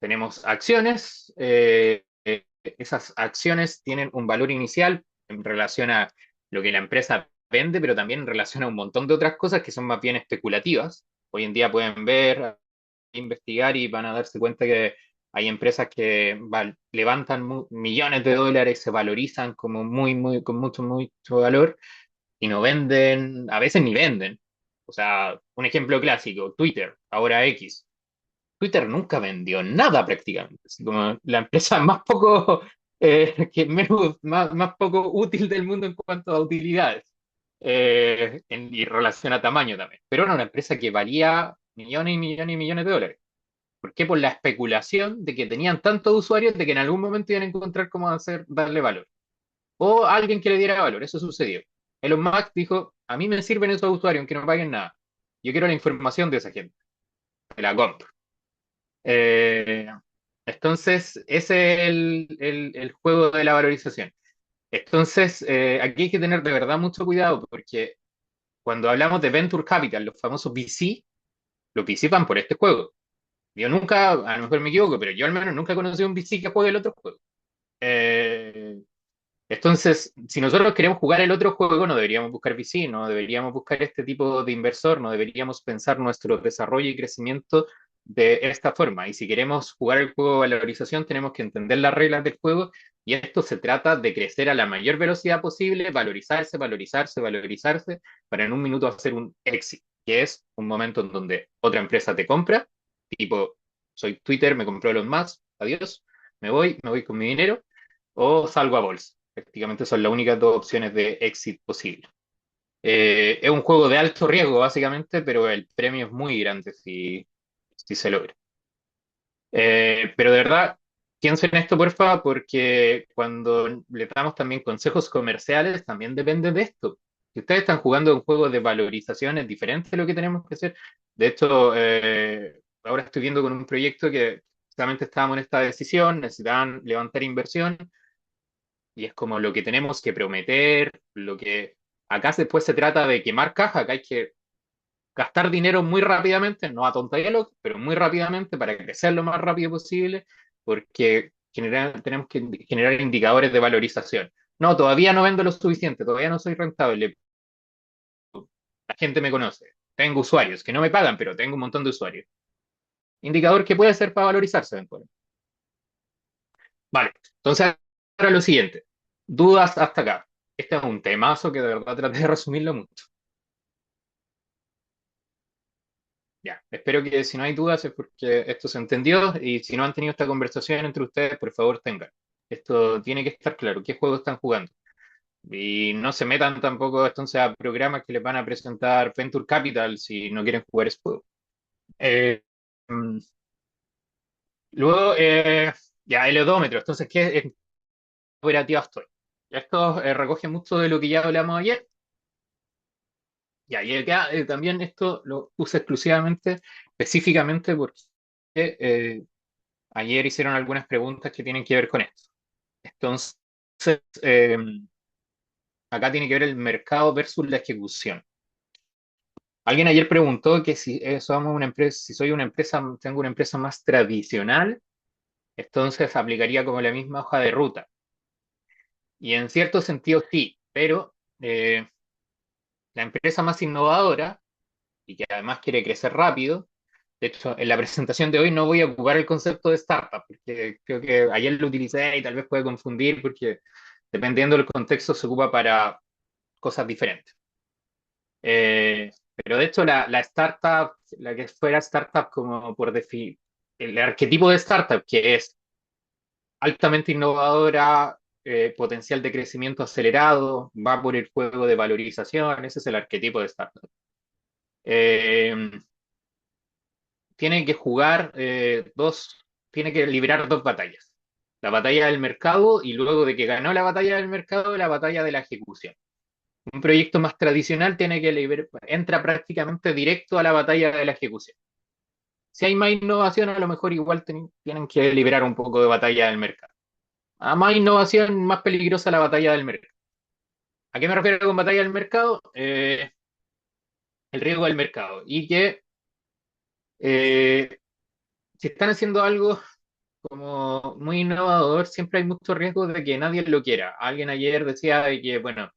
tenemos acciones, esas acciones tienen un valor inicial en relación a lo que la empresa vende, pero también en relación a un montón de otras cosas que son más bien especulativas. Hoy en día pueden ver, investigar y van a darse cuenta que hay empresas que levantan millones de dólares, se valorizan como con mucho, mucho valor y no venden, a veces ni venden. O sea, un ejemplo clásico, Twitter, ahora X. Twitter nunca vendió nada prácticamente. Así como la empresa más poco, más poco útil del mundo en cuanto a utilidades. Y relación a tamaño también. Pero era una empresa que valía millones y millones y millones de dólares. ¿Por qué? Por la especulación de que tenían tantos usuarios de que en algún momento iban a encontrar cómo darle valor. O alguien que le diera valor. Eso sucedió. Elon Musk dijo, a mí me sirven esos usuarios aunque no paguen nada. Yo quiero la información de esa gente. Me la compro. Eh, entonces, ese es el juego de la valorización. Entonces, aquí hay que tener de verdad mucho cuidado porque cuando hablamos de Venture Capital, los famosos VC, los VC van por este juego. Yo nunca, a lo mejor me equivoco, pero yo al menos nunca he conocido un VC que juegue el otro juego. Eh, entonces, si nosotros queremos jugar el otro juego, no deberíamos buscar VC, no deberíamos buscar este tipo de inversor, no deberíamos pensar nuestro desarrollo y crecimiento de esta forma. Y si queremos jugar el juego de valorización, tenemos que entender las reglas del juego y esto se trata de crecer a la mayor velocidad posible, valorizarse, valorizarse, valorizarse, para en un minuto hacer un exit, que es un momento en donde otra empresa te compra, tipo, soy Twitter, me compró Elon Musk, adiós, me voy con mi dinero, o salgo a bolsa. Prácticamente son las únicas dos opciones de exit posible. Es un juego de alto riesgo, básicamente, pero el premio es muy grande si se logra. Pero de verdad, piensen en esto, porfa, porque cuando le damos también consejos comerciales, también depende de esto. Si ustedes están jugando un juego de valorización, es diferente de lo que tenemos que hacer. De hecho, ahora estoy viendo con un proyecto que justamente estábamos en esta decisión, necesitaban levantar inversión y es como lo que tenemos que prometer, lo que acá después se trata de quemar caja, acá hay que gastar dinero muy rápidamente, no a tonterías, pero muy rápidamente para crecer lo más rápido posible, porque tenemos que generar indicadores de valorización. No, todavía no vendo lo suficiente, todavía no soy rentable, la gente me conoce, tengo usuarios que no me pagan, pero tengo un montón de usuarios. Indicador que puede ser para valorizarse eventualmente. Vale, entonces ahora lo siguiente. Dudas hasta acá. Este es un temazo que de verdad traté de resumirlo mucho. Ya, espero que si no hay dudas es porque esto se entendió y si no han tenido esta conversación entre ustedes, por favor tengan. Esto tiene que estar claro, qué juego están jugando. Y no se metan tampoco entonces a programas que les van a presentar Venture Capital si no quieren jugar ese juego. Eh, mm, luego, ya, el odómetro. Entonces, ¿qué operativa estoy? Esto recoge mucho de lo que ya hablamos ayer. Ya, y acá también esto lo puse exclusivamente, específicamente porque ayer hicieron algunas preguntas que tienen que ver con esto. Entonces, eh, acá tiene que ver el mercado versus la ejecución. Alguien ayer preguntó que si somos una empresa, si soy una empresa, tengo una empresa más tradicional, entonces aplicaría como la misma hoja de ruta. Y en cierto sentido sí, pero la empresa más innovadora y que además quiere crecer rápido. De hecho, en la presentación de hoy no voy a ocupar el concepto de startup, porque creo que ayer lo utilicé y tal vez puede confundir, porque dependiendo del contexto se ocupa para cosas diferentes. Pero de hecho, la startup, la que fuera startup como por definir, el arquetipo de startup, que es altamente innovadora, potencial de crecimiento acelerado, va por el juego de valorización, ese es el arquetipo de startup. Eh, tiene que jugar tiene que librar dos batallas. La batalla del mercado y luego de que ganó la batalla del mercado, la batalla de la ejecución. Un proyecto más tradicional entra prácticamente directo a la batalla de la ejecución. Si hay más innovación, a lo mejor igual tienen que liberar un poco de batalla del mercado. A más innovación, más peligrosa la batalla del mercado. ¿A qué me refiero con batalla del mercado? el riesgo del mercado y que si están haciendo algo como muy innovador, siempre hay mucho riesgo de que nadie lo quiera. Alguien ayer decía de que, bueno,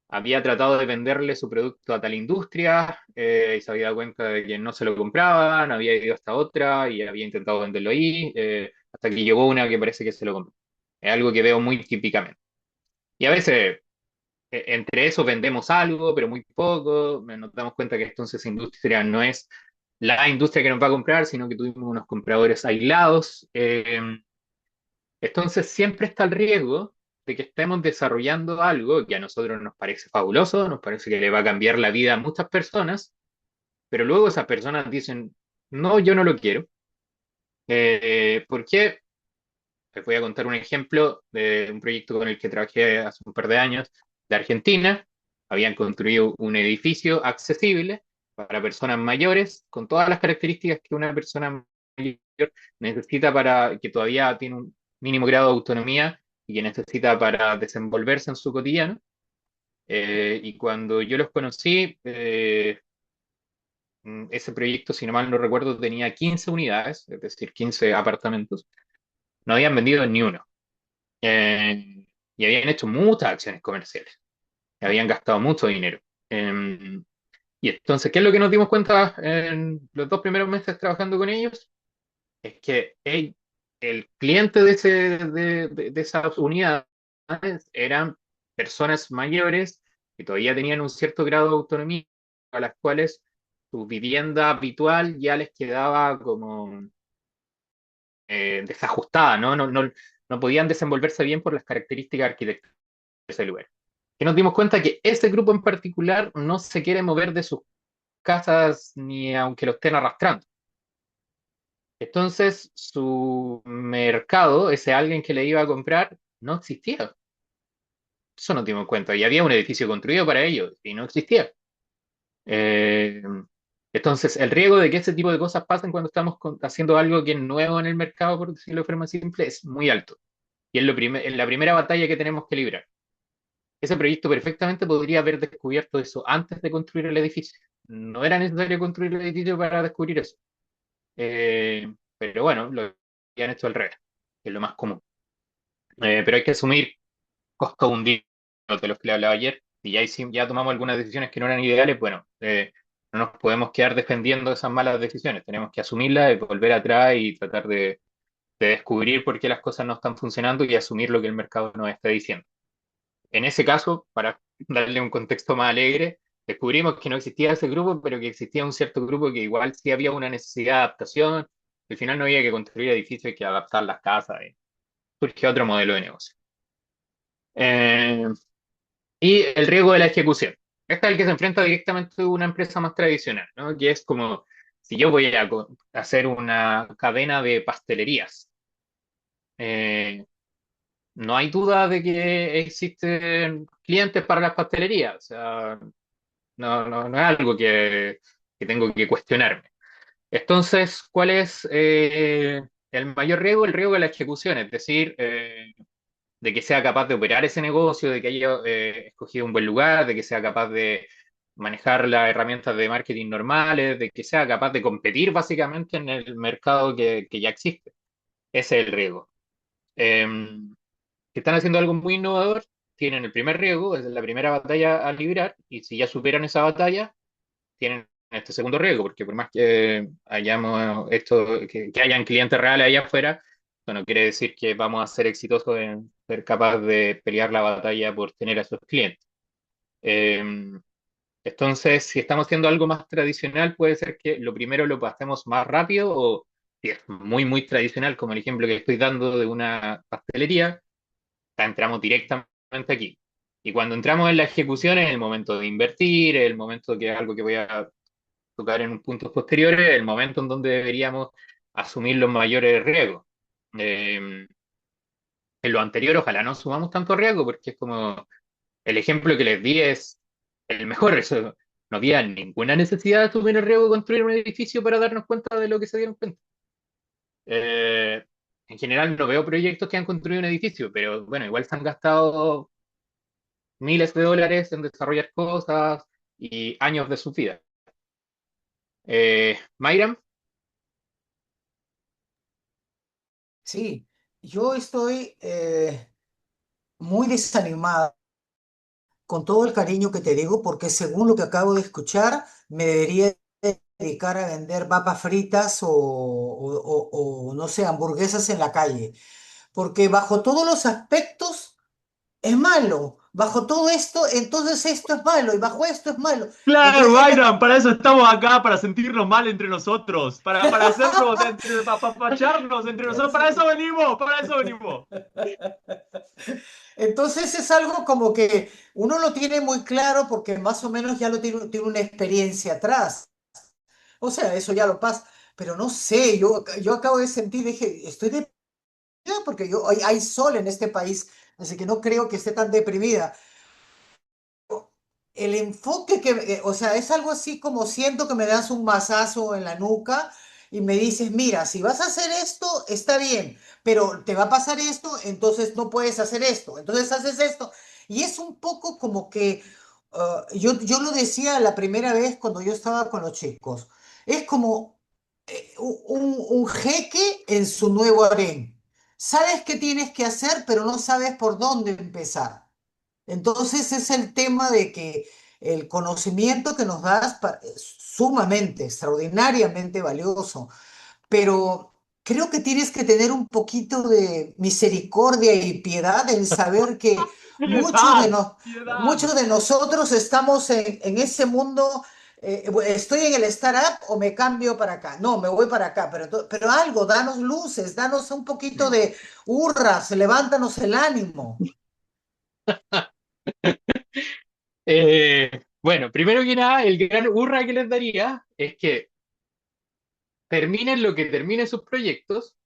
había tratado de venderle su producto a tal industria y se había dado cuenta de que no se lo compraban, había ido hasta otra y había intentado venderlo ahí, hasta que llegó una que parece que se lo compró. Es algo que veo muy típicamente. Y a veces entre eso vendemos algo, pero muy poco, nos damos cuenta que entonces esa industria no es la industria que nos va a comprar, sino que tuvimos unos compradores aislados. Entonces siempre está el riesgo de que estemos desarrollando algo que a nosotros nos parece fabuloso, nos parece que le va a cambiar la vida a muchas personas, pero luego esas personas dicen, no, yo no lo quiero. ¿Por qué? Les voy a contar un ejemplo de un proyecto con el que trabajé hace un par de años de Argentina. Habían construido un edificio accesible para personas mayores, con todas las características que una persona mayor necesita para que todavía tiene un mínimo grado de autonomía y que necesita para desenvolverse en su cotidiano. Y cuando yo los conocí, ese proyecto, si no mal no recuerdo, tenía 15 unidades, es decir, 15 apartamentos. No habían vendido ni uno. Eh, y habían hecho muchas acciones comerciales, habían gastado mucho dinero. Y entonces, ¿qué es lo que nos dimos cuenta en los 2 primeros meses trabajando con ellos? Es que el cliente de esas unidades eran personas mayores que todavía tenían un cierto grado de autonomía, a las cuales su vivienda habitual ya les quedaba como desajustada, ¿no? No podían desenvolverse bien por las características arquitectónicas de ese lugar. Que nos dimos cuenta que ese grupo en particular no se quiere mover de sus casas ni aunque lo estén arrastrando. Entonces, su mercado, ese alguien que le iba a comprar, no existía. Eso nos dimos cuenta. Y había un edificio construido para ellos y no existía. Eh, entonces, el riesgo de que ese tipo de cosas pasen cuando estamos haciendo algo que es nuevo en el mercado, por decirlo de forma simple, es muy alto. Y es la primera batalla que tenemos que librar. Ese proyecto perfectamente podría haber descubierto eso antes de construir el edificio. No era necesario construir el edificio para descubrir eso. Pero bueno, lo habían hecho al revés, que es lo más común. Pero hay que asumir costo hundido de los que le hablaba ayer. Y ya, ya tomamos algunas decisiones que no eran ideales, bueno, no nos podemos quedar defendiendo esas malas decisiones. Tenemos que asumirlas y volver atrás y tratar de descubrir por qué las cosas no están funcionando y asumir lo que el mercado nos está diciendo. En ese caso, para darle un contexto más alegre, descubrimos que no existía ese grupo, pero que existía un cierto grupo que igual sí había una necesidad de adaptación. Al final no había que construir edificios, hay que adaptar las casas. Y surge otro modelo de negocio. Eh, y el riesgo de la ejecución. Este es el que se enfrenta directamente a una empresa más tradicional, ¿no? Que es como si yo voy a hacer una cadena de pastelerías. Eh, no hay duda de que existen clientes para las pastelerías. O sea, no es algo que tengo que cuestionarme. Entonces, ¿cuál es el mayor riesgo? El riesgo de la ejecución, es decir, de que sea capaz de operar ese negocio, de que haya escogido un buen lugar, de que sea capaz de manejar las herramientas de marketing normales, de que sea capaz de competir básicamente en el mercado que ya existe. Ese es el riesgo. Si están haciendo algo muy innovador, tienen el primer riesgo, es la primera batalla a librar, y si ya superan esa batalla, tienen este segundo riesgo, porque por más que hayamos esto, que hayan clientes reales allá afuera, eso no quiere decir que vamos a ser exitosos en ser capaz de pelear la batalla por tener a esos clientes. Eh, entonces, si estamos haciendo algo más tradicional, puede ser que lo primero lo pasemos más rápido, o si es muy, muy tradicional, como el ejemplo que estoy dando de una pastelería, entramos directamente aquí. Y cuando entramos en la ejecución es el momento de invertir, es el momento que es algo que voy a tocar en puntos posteriores, el momento en donde deberíamos asumir los mayores riesgos. En lo anterior, ojalá no sumamos tanto riesgo, porque es como el ejemplo que les di es el mejor. Eso, no había ninguna necesidad de asumir el riesgo de construir un edificio para darnos cuenta de lo que se dieron cuenta. Eh, en general, no veo proyectos que han construido un edificio, pero bueno, igual se han gastado miles de dólares en desarrollar cosas y años de su vida. Mayram, Sí, yo estoy muy desanimado con todo el cariño que te digo, porque según lo que acabo de escuchar, me debería dedicar a vender papas fritas o, no sé, hamburguesas en la calle, porque bajo todos los aspectos es malo. Bajo todo esto, entonces esto es malo y bajo esto es malo. Claro, Entonces, Byron, para eso estamos acá, para sentirnos mal entre nosotros, para hacernos, para apapacharnos entre nosotros, para eso venimos. entonces es algo como que uno lo tiene muy claro porque más o menos ya lo tiene una experiencia atrás. O sea, eso ya lo pasa. Pero no sé, yo acabo de sentir, dije, estoy deprimida porque hay sol en este país, así que no creo que esté tan deprimida. El enfoque o sea, es algo así como siento que me das un mazazo en la nuca y me dices, mira, si vas a hacer esto, está bien, pero te va a pasar esto, entonces no puedes hacer esto, entonces haces esto. Y es un poco como que, yo lo decía la primera vez cuando yo estaba con los chicos, es como un jeque en su nuevo harén. Sabes qué tienes que hacer, pero no sabes por dónde empezar. Entonces es el tema de que el conocimiento que nos das es sumamente, extraordinariamente valioso, pero creo que tienes que tener un poquito de misericordia y piedad en saber que muchos de, Piedad, nos- piedad. muchos de nosotros estamos en ese mundo. Estoy en el startup o me cambio para acá. No, me voy para acá, pero algo, danos luces, danos un poquito de hurras, levántanos el ánimo. bueno, primero que nada, el gran hurra que les daría es que terminen lo que terminen sus proyectos.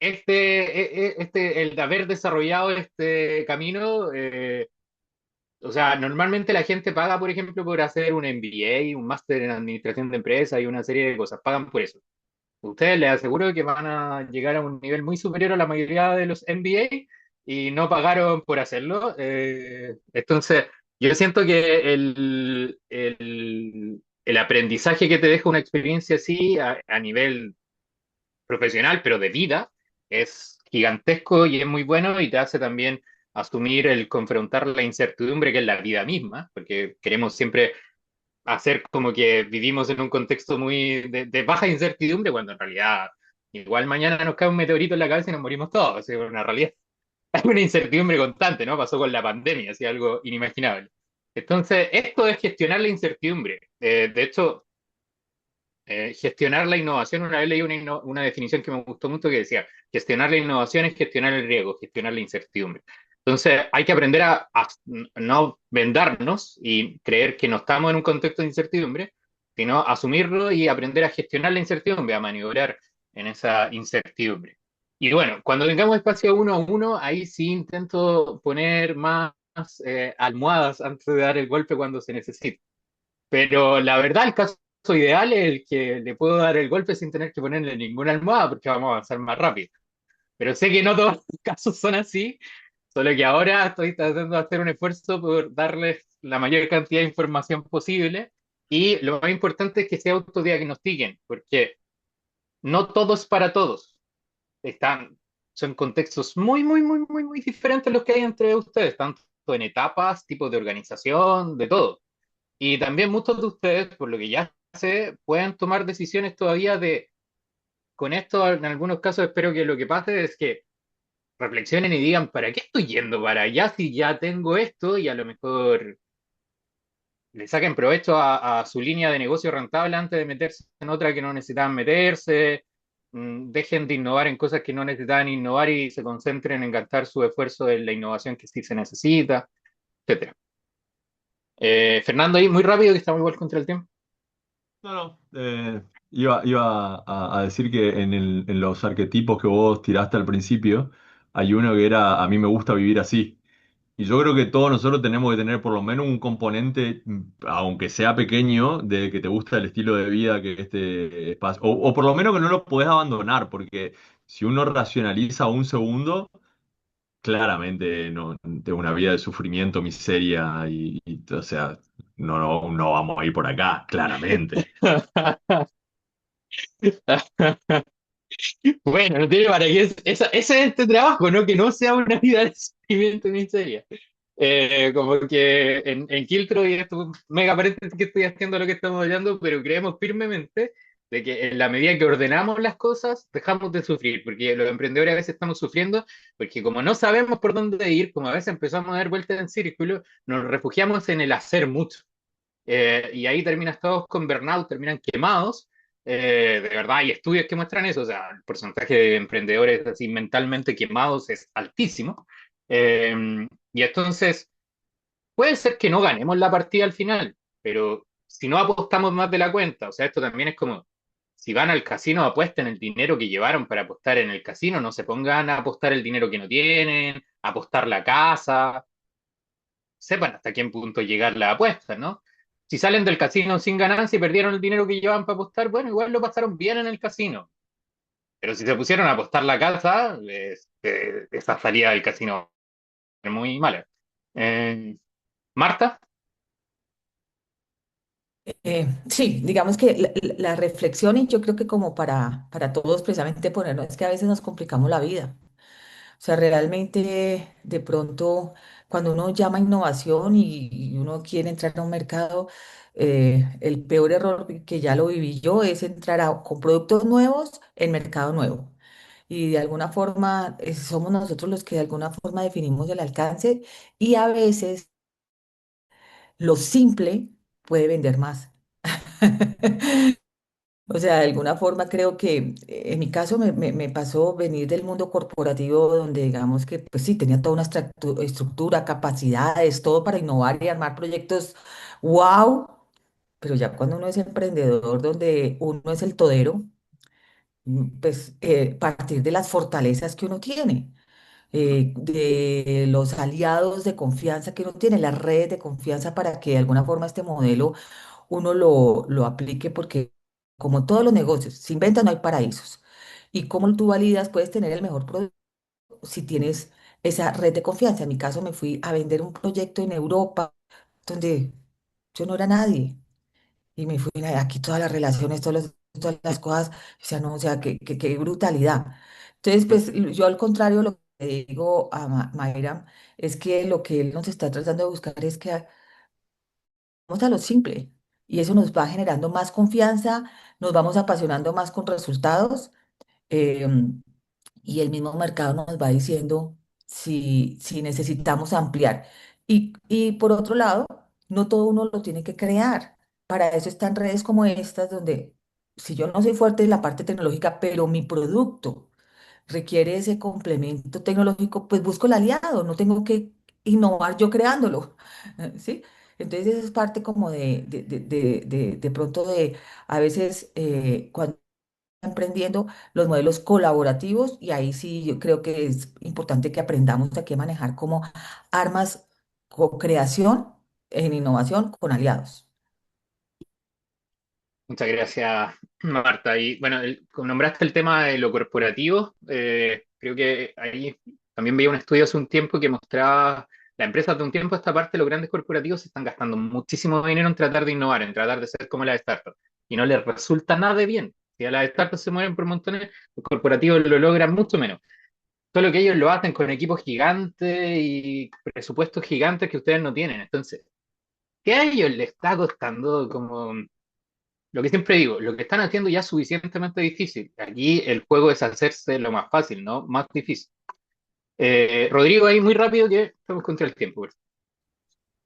El de haber desarrollado este camino, o sea, normalmente la gente paga, por ejemplo, por hacer un MBA, un máster en administración de empresas y una serie de cosas, pagan por eso. Ustedes les aseguro que van a llegar a un nivel muy superior a la mayoría de los MBA y no pagaron por hacerlo. Entonces, yo siento que el aprendizaje que te deja una experiencia así a nivel profesional, pero de vida, es gigantesco y es muy bueno y te hace también asumir el confrontar la incertidumbre que es la vida misma, porque queremos siempre hacer como que vivimos en un contexto muy de baja incertidumbre, cuando en realidad igual mañana nos cae un meteorito en la cabeza y nos morimos todos. Es una realidad, hay una incertidumbre constante, ¿no? Pasó con la pandemia, así algo inimaginable. Entonces, esto es gestionar la incertidumbre. De hecho, gestionar la innovación, una vez leí una definición que me gustó mucho que decía, gestionar la innovación es gestionar el riesgo, gestionar la incertidumbre. Entonces hay que aprender a no vendarnos y creer que no estamos en un contexto de incertidumbre, sino asumirlo y aprender a gestionar la incertidumbre, a maniobrar en esa incertidumbre. Y bueno, cuando tengamos espacio uno a uno, ahí sí intento poner más almohadas antes de dar el golpe cuando se necesite. Pero la verdad, el caso ideal es el que le puedo dar el golpe sin tener que ponerle ninguna almohada porque vamos a avanzar más rápido. Pero sé que no todos los casos son así, solo que ahora estoy tratando de hacer un esfuerzo por darles la mayor cantidad de información posible y lo más importante es que se autodiagnostiquen, porque no todo es para todos. Están, son contextos muy diferentes los que hay entre ustedes, tanto en etapas, tipos de organización, de todo. Y también muchos de ustedes, por lo que ya sé, pueden tomar decisiones todavía con esto en algunos casos espero que lo que pase es que reflexionen y digan, ¿para qué estoy yendo para allá si ya tengo esto? Y a lo mejor le saquen provecho a su línea de negocio rentable antes de meterse en otra que no necesitaban meterse, dejen de innovar en cosas que no necesitaban innovar y se concentren en gastar su esfuerzo en la innovación que sí se necesita, etcétera. Fernando, ahí muy rápido que estamos igual contra el tiempo. No, no. Iba a decir que en los arquetipos que vos tiraste al principio, hay uno que era, a mí me gusta vivir así. Y yo creo que todos nosotros tenemos que tener por lo menos un componente, aunque sea pequeño, de que te gusta el estilo de vida que este espacio, o por lo menos que no lo podés abandonar, porque si uno racionaliza un segundo, claramente no, de una vida de sufrimiento, miseria o sea, no vamos a ir por acá, claramente. Bueno, no tiene para qué. Ese es este trabajo, ¿no? Que no sea una vida de sufrimiento ni miseria. Como que en Kiltro, y esto es mega paréntesis que estoy haciendo lo que estamos hablando, pero creemos firmemente de que en la medida que ordenamos las cosas, dejamos de sufrir, porque los emprendedores a veces estamos sufriendo, porque como no sabemos por dónde ir, como a veces empezamos a dar vueltas en círculo, nos refugiamos en el hacer mucho. Y ahí terminas todos con burnout, terminan quemados. De verdad, hay estudios que muestran eso, o sea, el porcentaje de emprendedores así mentalmente quemados es altísimo. Y entonces, puede ser que no ganemos la partida al final, pero si no apostamos más de la cuenta, o sea, esto también es como, si van al casino, apuesten el dinero que llevaron para apostar en el casino, no se pongan a apostar el dinero que no tienen, a apostar la casa, sepan hasta qué punto llegar la apuesta, ¿no? Si salen del casino sin ganancia y perdieron el dinero que llevaban para apostar, bueno, igual lo pasaron bien en el casino. Pero si se pusieron a apostar la casa, esa salida del casino es muy mala. Eh, Marta, Sí, digamos que la reflexión, y yo creo que como para todos precisamente ponernos, es que a veces nos complicamos la vida. O sea, realmente de pronto cuando uno llama innovación y uno quiere entrar a un mercado, el peor error que ya lo viví yo es entrar con productos nuevos en mercado nuevo. Y de alguna forma somos nosotros los que de alguna forma definimos el alcance y a veces lo simple puede vender más. O sea, de alguna forma creo que en mi caso me pasó venir del mundo corporativo donde digamos que pues sí, tenía toda una estructura, capacidades, todo para innovar y armar proyectos, wow, pero ya cuando uno es emprendedor, donde uno es el todero, pues partir de las fortalezas que uno tiene, de los aliados de confianza que uno tiene, las redes de confianza para que de alguna forma este modelo uno lo aplique porque como todos los negocios, sin venta no hay paraísos. Y como tú validas, puedes tener el mejor producto si tienes esa red de confianza. En mi caso me fui a vender un proyecto en Europa donde yo no era nadie. Y me fui aquí todas las relaciones, todas las cosas, o sea, no, o sea, qué brutalidad. Entonces, pues yo al contrario, lo que le digo a Mayra es que lo que él nos está tratando de buscar es que vamos a lo simple y eso nos va generando más confianza, nos vamos apasionando más con resultados em, y el mismo mercado nos va diciendo si necesitamos ampliar. Y por otro lado, no todo uno lo tiene que crear. Para eso están redes como estas, donde si yo no soy fuerte en la parte tecnológica, pero mi producto requiere ese complemento tecnológico, pues busco el aliado, no tengo que innovar yo creándolo, ¿sí? Entonces eso es parte como de pronto de, a veces cuando emprendiendo los modelos colaborativos y ahí sí yo creo que es importante que aprendamos a qué manejar como armas co-creación en innovación con aliados. muchas gracias, Marta. Y bueno, como nombraste el tema de lo corporativo, creo que ahí también veía un estudio hace un tiempo que mostraba, las empresas de un tiempo a esta parte, los grandes corporativos se están gastando muchísimo dinero en tratar de innovar, en tratar de ser como las startups, y no les resulta nada de bien. Si a las startups se mueven por montones, los corporativos lo logran mucho menos. Solo que ellos lo hacen con equipos gigantes y presupuestos gigantes que ustedes no tienen. Entonces, ¿qué a ellos les está costando como lo que siempre digo, lo que están haciendo ya es suficientemente difícil? Aquí el juego es hacerse lo más fácil, ¿no? Más difícil. Rodrigo, ahí muy rápido que estamos contra el tiempo.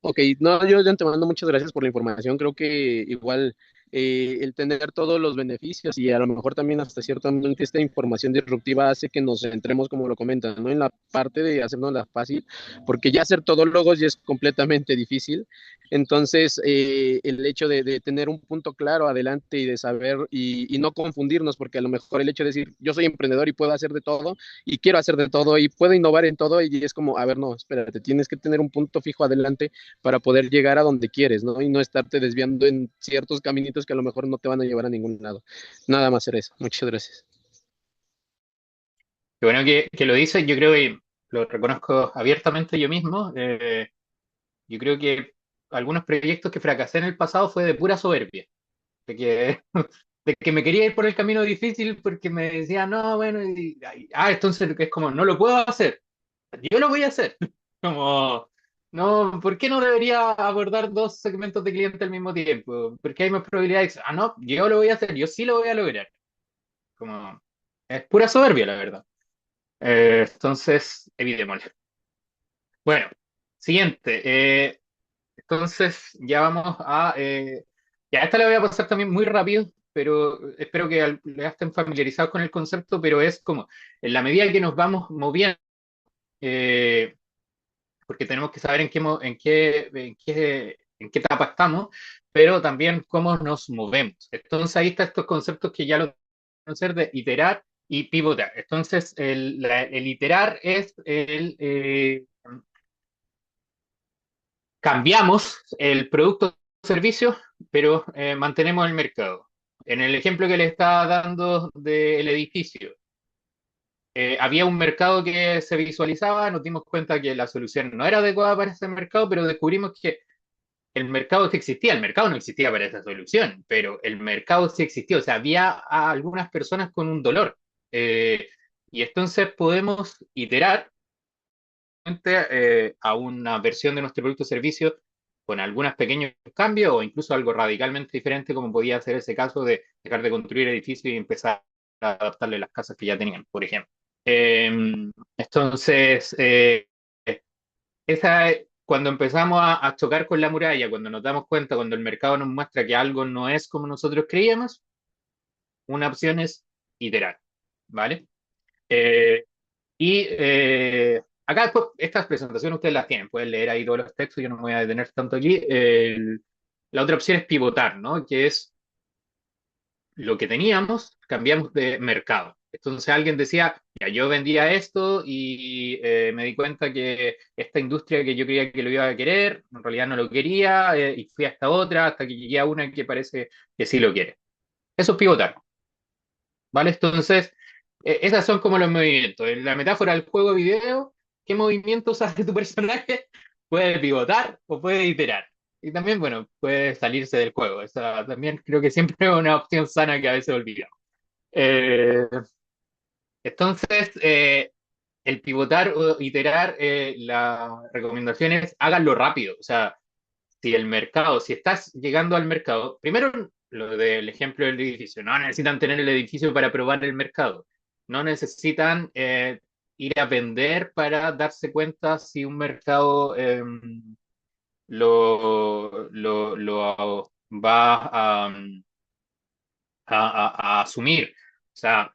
Ok, no, yo de antemano muchas gracias por la información. Creo que igual el tener todos los beneficios y a lo mejor también hasta ciertamente esta información disruptiva hace que nos centremos, como lo comentan, ¿no? En la parte de hacernos la fácil, porque ya hacer todólogos ya es completamente difícil. Entonces, el hecho de tener un punto claro adelante y de saber y no confundirnos, porque a lo mejor el hecho de decir, yo soy emprendedor y puedo hacer de todo y quiero hacer de todo y puedo innovar en todo y es como, a ver, no, espérate, tienes que tener un punto fijo adelante para poder llegar a donde quieres, ¿no? Y no estarte desviando en ciertos caminitos que a lo mejor no te van a llevar a ningún lado. Nada más era eso. Muchas gracias. Qué bueno que lo dices, yo creo que lo reconozco abiertamente yo mismo. Yo creo que algunos proyectos que fracasé en el pasado fue de pura soberbia, de que, de que me quería ir por el camino difícil porque me decía, no, bueno, entonces es como, no lo puedo hacer, yo lo voy a hacer. Como, no, ¿por qué no debería abordar dos segmentos de cliente al mismo tiempo? Porque hay más probabilidades. Ah, no, yo lo voy a hacer, yo sí lo voy a lograr. Como, es pura soberbia, la verdad. Entonces, evitémoslo. Bueno, siguiente. Entonces, ya vamos a. Ya esta la voy a pasar también muy rápido, pero espero que ya estén familiarizados con el concepto, pero es como, en la medida que nos vamos moviendo, eh, porque tenemos que saber en qué etapa estamos, pero también cómo nos movemos. Entonces, ahí están estos conceptos que ya lo conocer de iterar y pivotar. Entonces, el iterar es cambiamos el producto o servicio, pero mantenemos el mercado. En el ejemplo que le estaba dando del edificio, había un mercado que se visualizaba, nos dimos cuenta que la solución no era adecuada para ese mercado, pero descubrimos que el mercado sí existía, el mercado no existía para esa solución, pero el mercado sí existía, o sea, había a algunas personas con un dolor. Y entonces podemos iterar a una versión de nuestro producto o servicio con algunos pequeños cambios o incluso algo radicalmente diferente, como podía ser ese caso de dejar de construir edificios y empezar a adaptarle las casas que ya tenían, por ejemplo. Entonces, cuando empezamos a chocar con la muralla, cuando nos damos cuenta, cuando el mercado nos muestra que algo no es como nosotros creíamos, una opción es iterar, ¿vale? Eh, acá después, estas presentaciones ustedes las tienen, pueden leer ahí todos los textos, yo no me voy a detener tanto aquí. La otra opción es pivotar, ¿no? Que es lo que teníamos, cambiamos de mercado. Entonces alguien decía, ya yo vendía esto y me di cuenta que esta industria que yo creía que lo iba a querer, en realidad no lo quería, y fui a esta otra hasta que llegué a una que parece que sí lo quiere. Eso es pivotar, ¿vale? Entonces, esas son como los movimientos. En la metáfora del juego de video, ¿qué movimientos hace tu personaje? Puede pivotar o puede iterar. Y también, bueno, puede salirse del juego. Esa también creo que siempre es una opción sana que a veces olvidamos. Eh, entonces, el pivotar o iterar, la recomendación es háganlo rápido. O sea, si estás llegando al mercado, primero lo del ejemplo del edificio, no necesitan tener el edificio para probar el mercado, no necesitan ir a vender para darse cuenta si un mercado lo va a asumir. O sea,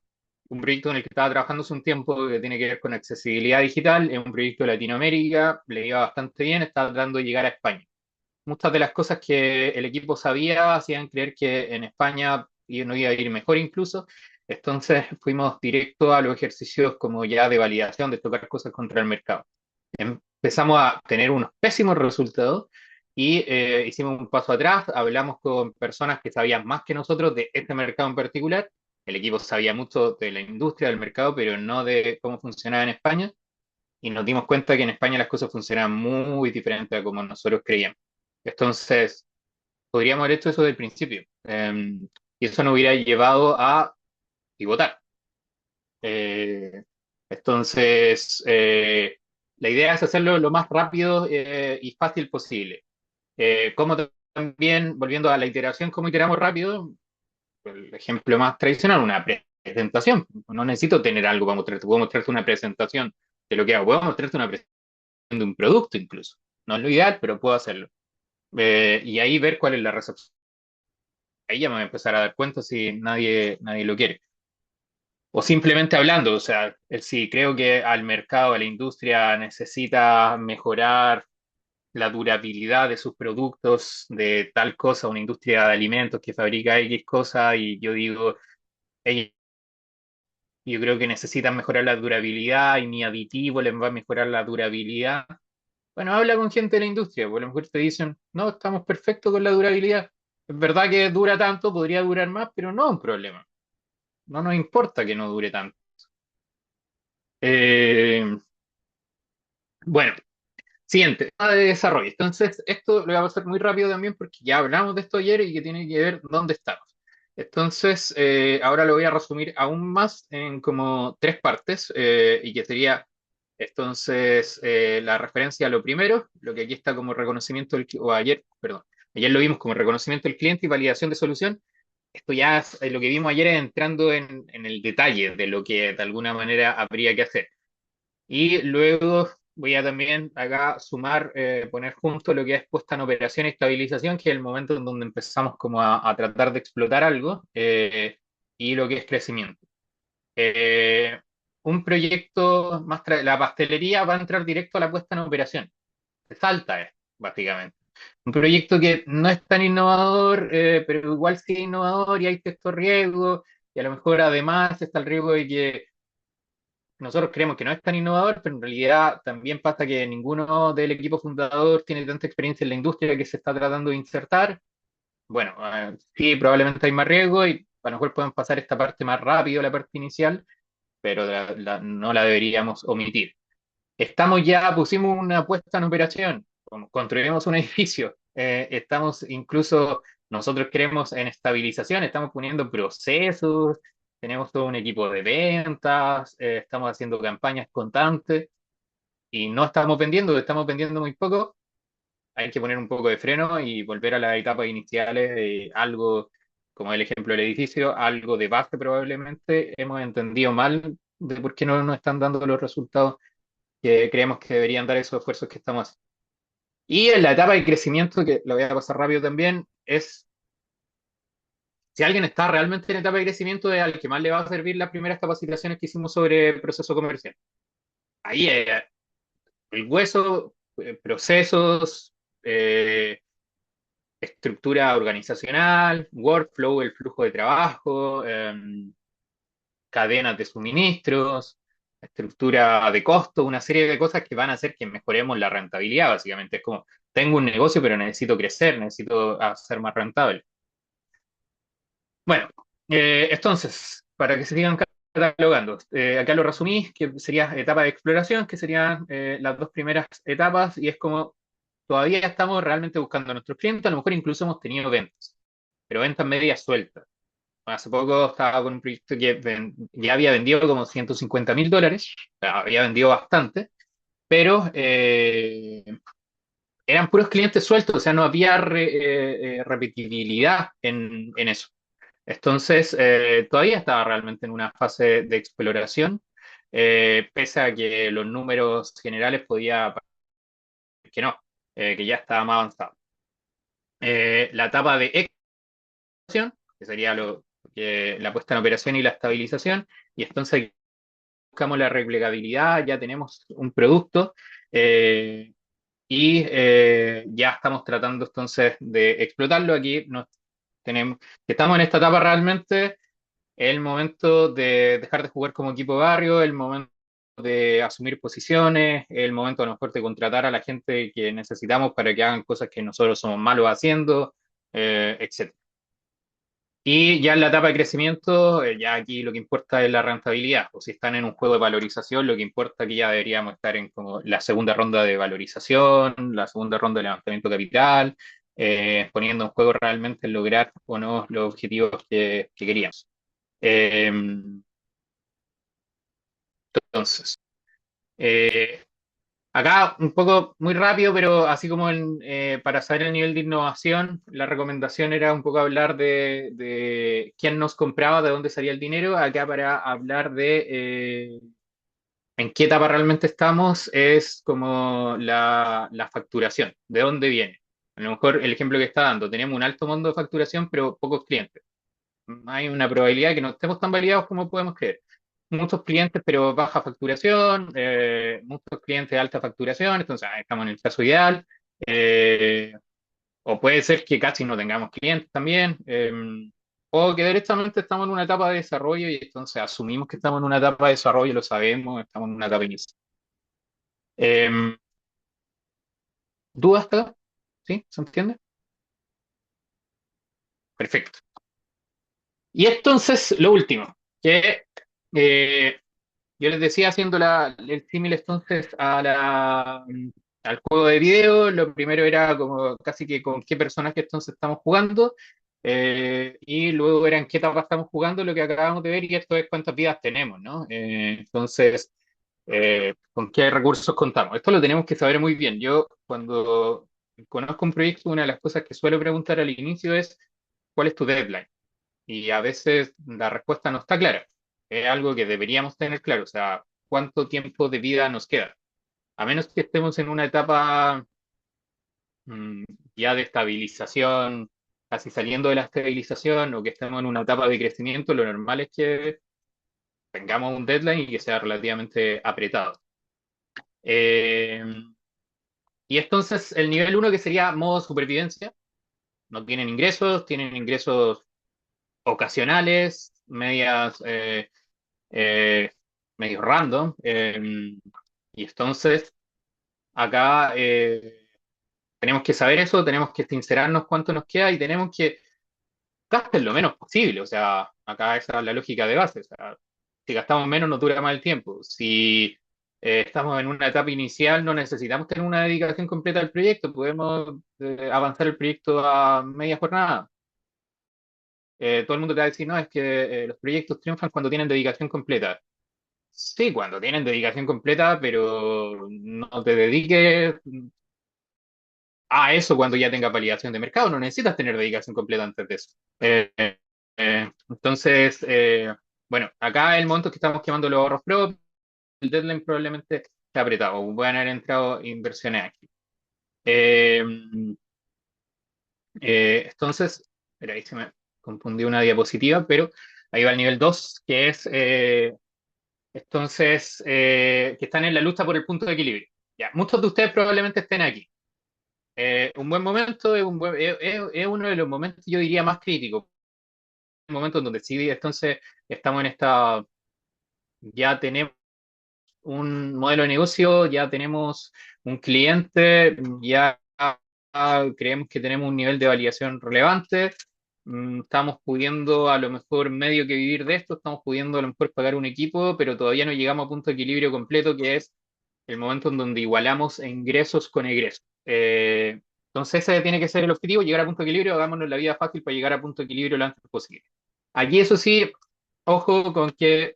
un proyecto en el que estaba trabajando hace un tiempo que tiene que ver con accesibilidad digital, es un proyecto de Latinoamérica, le iba bastante bien, estaba tratando de llegar a España. Muchas de las cosas que el equipo sabía hacían creer que en España no iba a ir mejor incluso. Entonces fuimos directo a los ejercicios como ya de validación, de tocar cosas contra el mercado. Empezamos a tener unos pésimos resultados y hicimos un paso atrás, hablamos con personas que sabían más que nosotros de este mercado en particular. El equipo sabía mucho de la industria del mercado, pero no de cómo funcionaba en España. Y nos dimos cuenta que en España las cosas funcionaban muy diferente a como nosotros creíamos. Entonces, podríamos haber hecho eso del principio. Y eso nos hubiera llevado a pivotar. Eh, entonces, la idea es hacerlo lo más rápido y fácil posible. Como también, volviendo a la iteración, ¿cómo iteramos rápido? El ejemplo más tradicional, una presentación. No necesito tener algo para mostrarte. Puedo mostrarte una presentación de lo que hago. Puedo mostrarte una presentación de un producto incluso. No es lo ideal, pero puedo hacerlo. Y ahí ver cuál es la recepción. Ahí ya me voy a empezar a dar cuenta si nadie lo quiere. O simplemente hablando, o sea, sí, creo que al mercado, a la industria necesita mejorar la durabilidad de sus productos, de tal cosa, una industria de alimentos que fabrica X cosa, y yo digo, "Ey, yo creo que necesitan mejorar la durabilidad y mi aditivo les va a mejorar la durabilidad". Bueno, habla con gente de la industria, porque a lo mejor te dicen, no, estamos perfectos con la durabilidad. Es verdad que dura tanto, podría durar más, pero no es un problema. No nos importa que no dure tanto. Eh, bueno, Siguiente, etapa de desarrollo. Entonces, esto lo voy a pasar muy rápido también porque ya hablamos de esto ayer y que tiene que ver dónde estamos. Entonces, ahora lo voy a resumir aún más en como tres partes y que sería, entonces, la referencia a lo primero, lo que aquí está como reconocimiento o ayer, perdón, ayer lo vimos como reconocimiento del cliente y validación de solución. Esto ya es, lo que vimos ayer es entrando en el detalle de lo que de alguna manera habría que hacer. Y luego voy a también acá sumar, poner junto lo que es puesta en operación y estabilización, que es el momento en donde empezamos como a tratar de explotar algo, y lo que es crecimiento. Eh, un proyecto más, la pastelería va a entrar directo a la puesta en operación. Se salta, básicamente. Un proyecto que no es tan innovador, pero igual sí es innovador y hay cierto riesgo, y a lo mejor además está el riesgo de que nosotros creemos que no es tan innovador, pero en realidad también pasa que ninguno del equipo fundador tiene tanta experiencia en la industria que se está tratando de insertar. Bueno, sí, probablemente hay más riesgo y a lo mejor podemos pasar esta parte más rápido, la parte inicial, pero no la deberíamos omitir. Estamos ya, pusimos una puesta en operación, construimos un edificio, estamos incluso, nosotros creemos en estabilización, estamos poniendo procesos, tenemos todo un equipo de ventas, estamos haciendo campañas constantes y no estamos vendiendo muy poco, hay que poner un poco de freno y volver a las etapas iniciales, algo como el ejemplo del edificio, algo de base probablemente, hemos entendido mal de por qué no nos están dando los resultados que creemos que deberían dar esos esfuerzos que estamos haciendo. Y en la etapa de crecimiento, que lo voy a pasar rápido también, es si alguien está realmente en etapa de crecimiento, es al que más le va a servir las primeras capacitaciones que hicimos sobre proceso comercial. Ahí el hueso, procesos, eh, estructura organizacional, workflow, el flujo de trabajo, cadenas de suministros, estructura de costo, una serie de cosas que van a hacer que mejoremos la rentabilidad, básicamente. Es como, tengo un negocio, pero necesito crecer, necesito hacer más rentable. Bueno, entonces, para que se sigan catalogando, acá lo resumí, que sería etapa de exploración, que serían las dos primeras etapas, y es como todavía estamos realmente buscando a nuestros clientes, a lo mejor incluso hemos tenido ventas, pero ventas medias sueltas. Hace poco estaba con un proyecto que ya había vendido como $150.000, o sea, había vendido bastante, pero eran puros clientes sueltos, o sea, no había repetibilidad en eso. Entonces, todavía estaba realmente en una fase de exploración, pese a que los números generales podía parecer que no, que ya estaba más avanzado. La etapa de exploración, que sería la puesta en operación y la estabilización, y entonces buscamos la replicabilidad, ya tenemos un producto y ya estamos tratando entonces de explotarlo. Aquí tenemos, que estamos en esta etapa realmente, es el momento de dejar de jugar como equipo de barrio, el momento de asumir posiciones, el momento a lo mejor de contratar a la gente que necesitamos para que hagan cosas que nosotros somos malos haciendo, etc. Y ya en la etapa de crecimiento, ya aquí lo que importa es la rentabilidad. O si están en un juego de valorización, lo que importa aquí ya deberíamos estar en como la segunda ronda de valorización, la segunda ronda de levantamiento de capital, poniendo en juego realmente el lograr o no los objetivos que queríamos. Eh, entonces, eh, acá un poco muy rápido, pero así como para saber el nivel de innovación, la recomendación era un poco hablar de quién nos compraba, de dónde salía el dinero. Acá para hablar de en qué etapa realmente estamos es como la facturación, de dónde viene. A lo mejor el ejemplo que está dando, tenemos un alto monto de facturación, pero pocos clientes. Hay una probabilidad que no estemos tan validados como podemos creer. Muchos clientes, pero baja facturación, muchos clientes de alta facturación, entonces estamos en el caso ideal. Eh, o puede ser que casi no tengamos clientes también, o que directamente estamos en una etapa de desarrollo y entonces asumimos que estamos en una etapa de desarrollo, lo sabemos, estamos en una etapa inicial. Eh, ¿Dudas hasta acá? ¿Sí? ¿Se entiende? Perfecto. Y entonces, lo último, que yo les decía haciendo el símil entonces a al juego de video. Lo primero era como casi que con qué personaje entonces estamos jugando, y luego era en qué etapa estamos jugando, lo que acabamos de ver, y esto es cuántas vidas tenemos, ¿no? Entonces, con qué recursos contamos. Esto lo tenemos que saber muy bien. Yo cuando conozco un proyecto, una de las cosas que suelo preguntar al inicio es, ¿cuál es tu deadline? Y a veces la respuesta no está clara. Es algo que deberíamos tener claro, o sea, ¿cuánto tiempo de vida nos queda? A menos que estemos en una etapa mm, ya de estabilización, casi saliendo de la estabilización, o que estemos en una etapa de crecimiento, lo normal es que tengamos un deadline y que sea relativamente apretado. Eh, y entonces el nivel uno, que sería modo supervivencia, no tienen ingresos ocasionales, eh, medios random, y entonces acá tenemos que saber eso, tenemos que sincerarnos cuánto nos queda y tenemos que gastar lo menos posible. O sea, acá esa es la lógica de base. O sea, si gastamos menos, nos dura más el tiempo. Si estamos en una etapa inicial, no necesitamos tener una dedicación completa al proyecto, podemos avanzar el proyecto a media jornada. Todo el mundo te va a decir, no, es que los proyectos triunfan cuando tienen dedicación completa. Sí, cuando tienen dedicación completa, pero no te dediques a eso cuando ya tenga validación de mercado. No necesitas tener dedicación completa antes de eso. Entonces, bueno, acá el monto que estamos quemando los ahorros propios, el deadline probablemente está apretado, o pueden haber entrado inversiones aquí. Eh, entonces, pero ahí se me confundió una diapositiva, pero ahí va el nivel 2, que es, que están en la lucha por el punto de equilibrio. Ya, muchos de ustedes probablemente estén aquí. Un buen momento es uno de los momentos, yo diría, más críticos. Un momento en donde sí, entonces estamos en esta, ya tenemos un modelo de negocio, ya tenemos un cliente, ya creemos que tenemos un nivel de validación relevante, estamos pudiendo a lo mejor medio que vivir de esto, estamos pudiendo a lo mejor pagar un equipo, pero todavía no llegamos a punto de equilibrio completo, que es el momento en donde igualamos ingresos con egresos. Entonces ese tiene que ser el objetivo, llegar a punto de equilibrio, hagámonos la vida fácil para llegar a punto de equilibrio lo antes posible. Aquí eso sí, ojo con que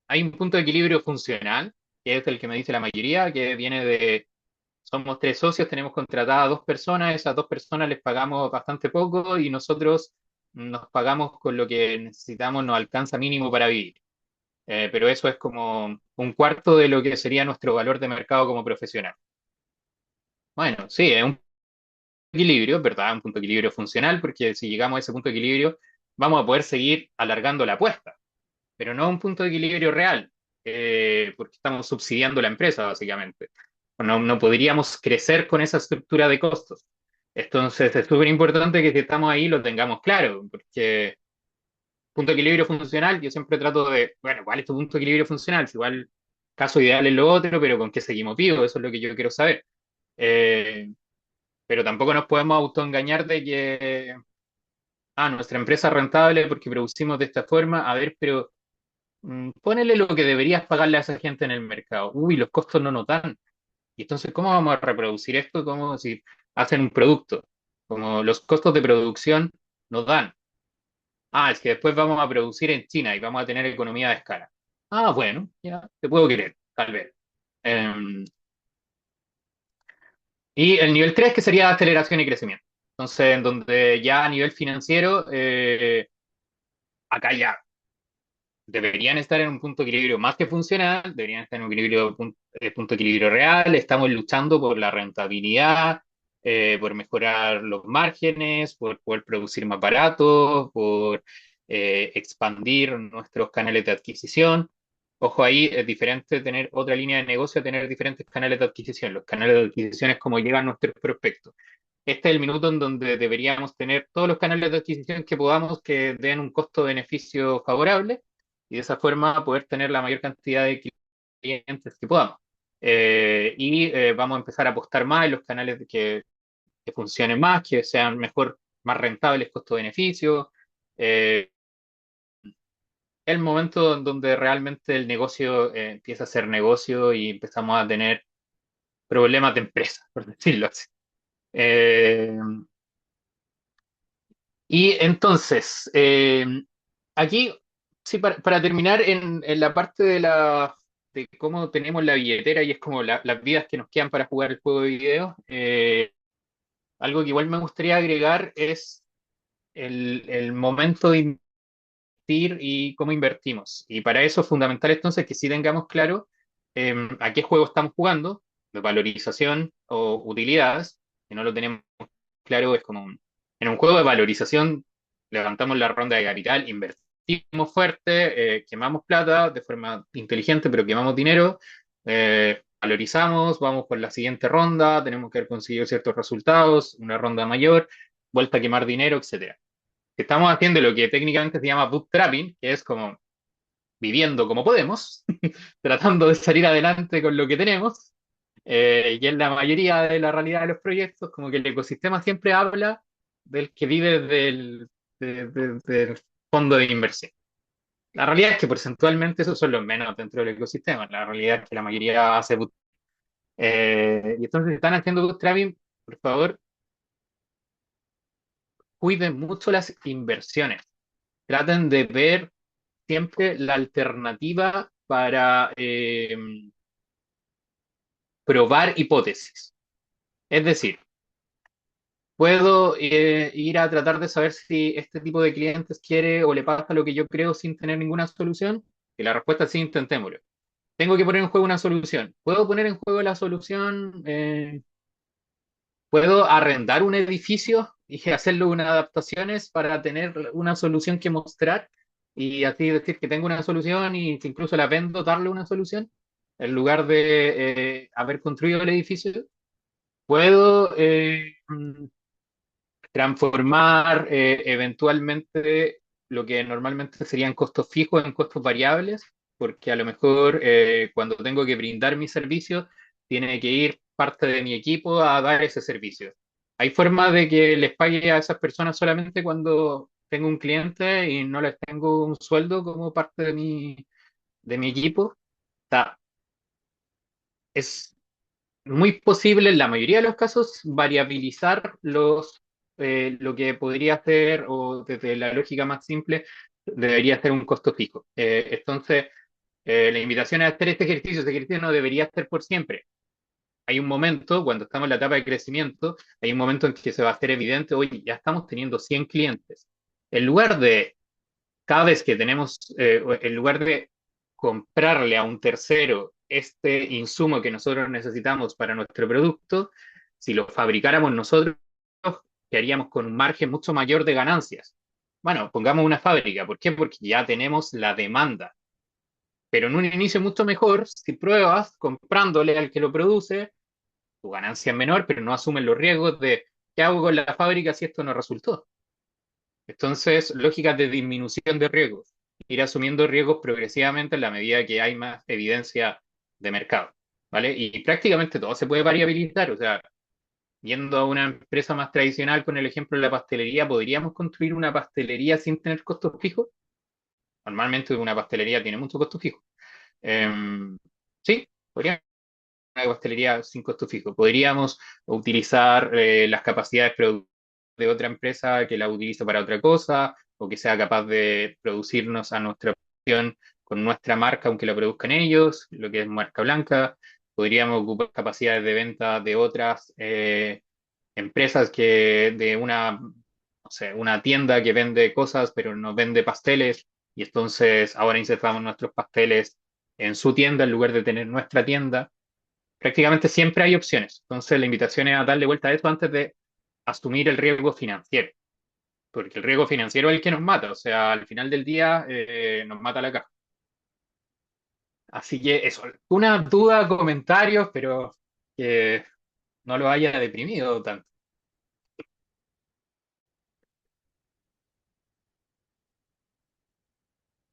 hay un punto de equilibrio funcional, que es el que me dice la mayoría, que viene de, somos tres socios, tenemos contratadas a dos personas, esas dos personas les pagamos bastante poco y nosotros nos pagamos con lo que necesitamos, nos alcanza mínimo para vivir. Pero eso es como un cuarto de lo que sería nuestro valor de mercado como profesional. Bueno, sí, es un equilibrio, ¿verdad? Un punto de equilibrio funcional, porque si llegamos a ese punto de equilibrio, vamos a poder seguir alargando la apuesta, pero no un punto de equilibrio real, porque estamos subsidiando la empresa, básicamente. No podríamos crecer con esa estructura de costos. Entonces, es súper importante que si estamos ahí lo tengamos claro, porque punto de equilibrio funcional, yo siempre trato de, bueno, ¿cuál es tu punto de equilibrio funcional? Si igual, caso ideal es lo otro, pero ¿con qué seguimos vivos? Eso es lo que yo quiero saber. Eh, pero tampoco nos podemos autoengañar de que, nuestra empresa es rentable porque producimos de esta forma. A ver, pero ponele lo que deberías pagarle a esa gente en el mercado. Uy, los costos no nos dan. Y entonces, ¿cómo vamos a reproducir esto? Como si hacen un producto. Como los costos de producción nos dan. Es que después vamos a producir en China y vamos a tener economía de escala. Bueno, ya, te puedo creer, tal vez. Em, y el nivel 3, que sería aceleración y crecimiento. Entonces, en donde ya a nivel financiero, acá ya deberían estar en un punto de equilibrio más que funcional, deberían estar en un punto de equilibrio real. Estamos luchando por la rentabilidad, por mejorar los márgenes, por poder producir más barato, por expandir nuestros canales de adquisición. Ojo, ahí es diferente tener otra línea de negocio a tener diferentes canales de adquisición. Los canales de adquisición es como llegan nuestros prospectos. Este es el minuto en donde deberíamos tener todos los canales de adquisición que podamos, que den un costo-beneficio favorable, y de esa forma poder tener la mayor cantidad de clientes que podamos. Vamos a empezar a apostar más en los canales que funcionen más, que sean mejor, más rentables costo-beneficio. El momento en donde realmente el negocio empieza a ser negocio y empezamos a tener problemas de empresa, por decirlo así. Eh, y entonces, aquí, sí, para terminar en la parte de cómo tenemos la billetera y es como las vidas que nos quedan para jugar el juego de video, algo que igual me gustaría agregar es el momento de invertir y cómo invertimos. Y para eso es fundamental entonces que sí tengamos claro a qué juego estamos jugando, de valorización o utilidades. Si no lo tenemos claro, es como en un juego de valorización, levantamos la ronda de capital, invertimos fuerte, quemamos plata de forma inteligente, pero quemamos dinero, valorizamos, vamos por la siguiente ronda, tenemos que haber conseguido ciertos resultados, una ronda mayor, vuelta a quemar dinero, etcétera. Estamos haciendo lo que técnicamente se llama bootstrapping, que es como viviendo como podemos, tratando de salir adelante con lo que tenemos, y en la mayoría de la realidad de los proyectos, como que el ecosistema siempre habla del que vive del fondo de inversión. La realidad es que porcentualmente esos son los menos dentro del ecosistema. La realidad es que la mayoría hace y entonces si están haciendo bootstrapping, por favor, cuiden mucho las inversiones. Traten de ver siempre la alternativa para probar hipótesis. Es decir, puedo ir a tratar de saber si este tipo de clientes quiere o le pasa lo que yo creo sin tener ninguna solución. Y la respuesta es sí, intentémoslo. Tengo que poner en juego una solución. ¿Puedo poner en juego la solución? ¿Puedo arrendar un edificio y hacerlo unas adaptaciones para tener una solución que mostrar? Y así decir que tengo una solución y si incluso la vendo, darle una solución, en lugar de haber construido el edificio. ¿Puedo transformar eventualmente lo que normalmente serían costos fijos en costos variables? Porque a lo mejor cuando tengo que brindar mi servicio, tiene que ir parte de mi equipo a dar ese servicio. ¿Hay forma de que les pague a esas personas solamente cuando tengo un cliente y no les tengo un sueldo como parte de mi equipo? Está, es muy posible en la mayoría de los casos variabilizar lo que podría ser, o desde la lógica más simple, debería ser un costo fijo. Entonces, la invitación es a hacer este ejercicio no debería ser por siempre. Hay un momento, cuando estamos en la etapa de crecimiento, hay un momento en que se va a hacer evidente, oye, ya estamos teniendo 100 clientes. En lugar de, cada vez que tenemos, en lugar de comprarle a un tercero este insumo que nosotros necesitamos para nuestro producto, si lo fabricáramos nosotros, quedaríamos con un margen mucho mayor de ganancias. Bueno, pongamos una fábrica. ¿Por qué? Porque ya tenemos la demanda. Pero en un inicio mucho mejor, si pruebas comprándole al que lo produce, tu ganancia es menor, pero no asumen los riesgos de qué hago con la fábrica si esto no resultó. Entonces, lógicas de disminución de riesgos, ir asumiendo riesgos progresivamente en la medida que hay más evidencia de mercado, ¿vale? Y prácticamente todo se puede variabilizar, o sea, yendo a una empresa más tradicional con el ejemplo de la pastelería, ¿podríamos construir una pastelería sin tener costos fijos? Normalmente una pastelería tiene muchos costos fijos. Sí, podríamos una pastelería sin costo fijo. Podríamos utilizar las capacidades de otra empresa que la utilice para otra cosa, o que sea capaz de producirnos a nuestra producción con nuestra marca, aunque la produzcan ellos, lo que es marca blanca. Podríamos ocupar capacidades de venta de otras empresas que de una, no sé, una tienda que vende cosas, pero no vende pasteles, y entonces ahora insertamos nuestros pasteles en su tienda en lugar de tener nuestra tienda. Prácticamente siempre hay opciones. Entonces, la invitación es a darle vuelta a eso antes de asumir el riesgo financiero, porque el riesgo financiero es el que nos mata, o sea, al final del día nos mata la caja. Así que eso, una duda, comentarios, pero que no lo haya deprimido tanto.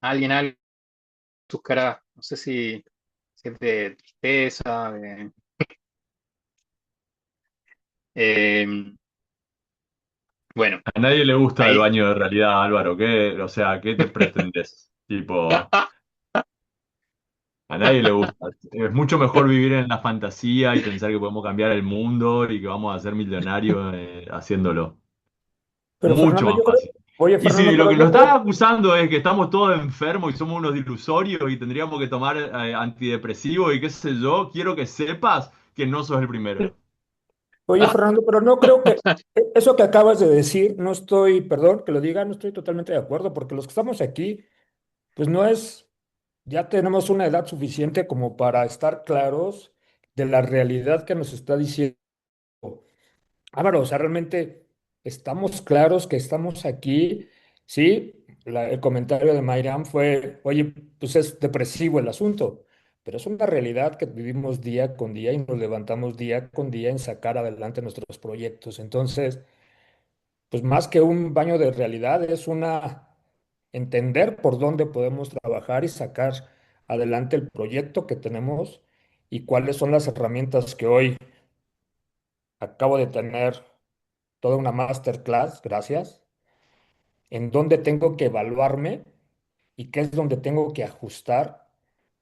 Alguien, algo, sus caras, no sé si es de tristeza, eh, bueno, A nadie le gusta el ahí. baño de realidad, Álvaro. ¿Qué, o sea, qué te pretendes? Tipo, A nadie le gusta. Es mucho mejor vivir en la fantasía y pensar que podemos cambiar el mundo y que vamos a ser millonarios haciéndolo. Pero Mucho Fernando, más yo creo, fácil. oye Y si Fernando, lo pero que nos yo estás creo, acusando es que estamos todos enfermos y somos unos ilusorios y tendríamos que tomar antidepresivos y qué sé yo, quiero que sepas que no sos el primero. oye Fernando, pero no creo que eso que acabas de decir, no estoy, perdón que lo diga, no estoy totalmente de acuerdo, porque los que estamos aquí, pues no es, ya tenemos una edad suficiente como para estar claros de la realidad que nos está diciendo. Álvaro, o sea, realmente estamos claros que estamos aquí, sí, el comentario de Mayram fue, oye, pues es depresivo el asunto, pero es una realidad que vivimos día con día y nos levantamos día con día en sacar adelante nuestros proyectos. Entonces, pues más que un baño de realidad, es una entender por dónde podemos trabajar y sacar adelante el proyecto que tenemos y cuáles son las herramientas que hoy acabo de tener toda una masterclass, gracias, en dónde tengo que evaluarme y qué es donde tengo que ajustar,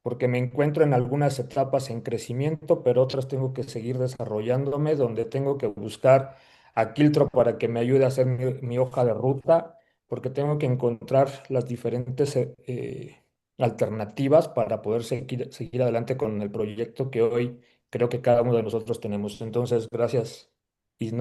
porque me encuentro en algunas etapas en crecimiento, pero otras tengo que seguir desarrollándome, donde tengo que buscar a Kiltro para que me ayude a hacer mi hoja de ruta, porque tengo que encontrar las diferentes alternativas para poder seguir adelante con el proyecto que hoy creo que cada uno de nosotros tenemos. Entonces, gracias. Y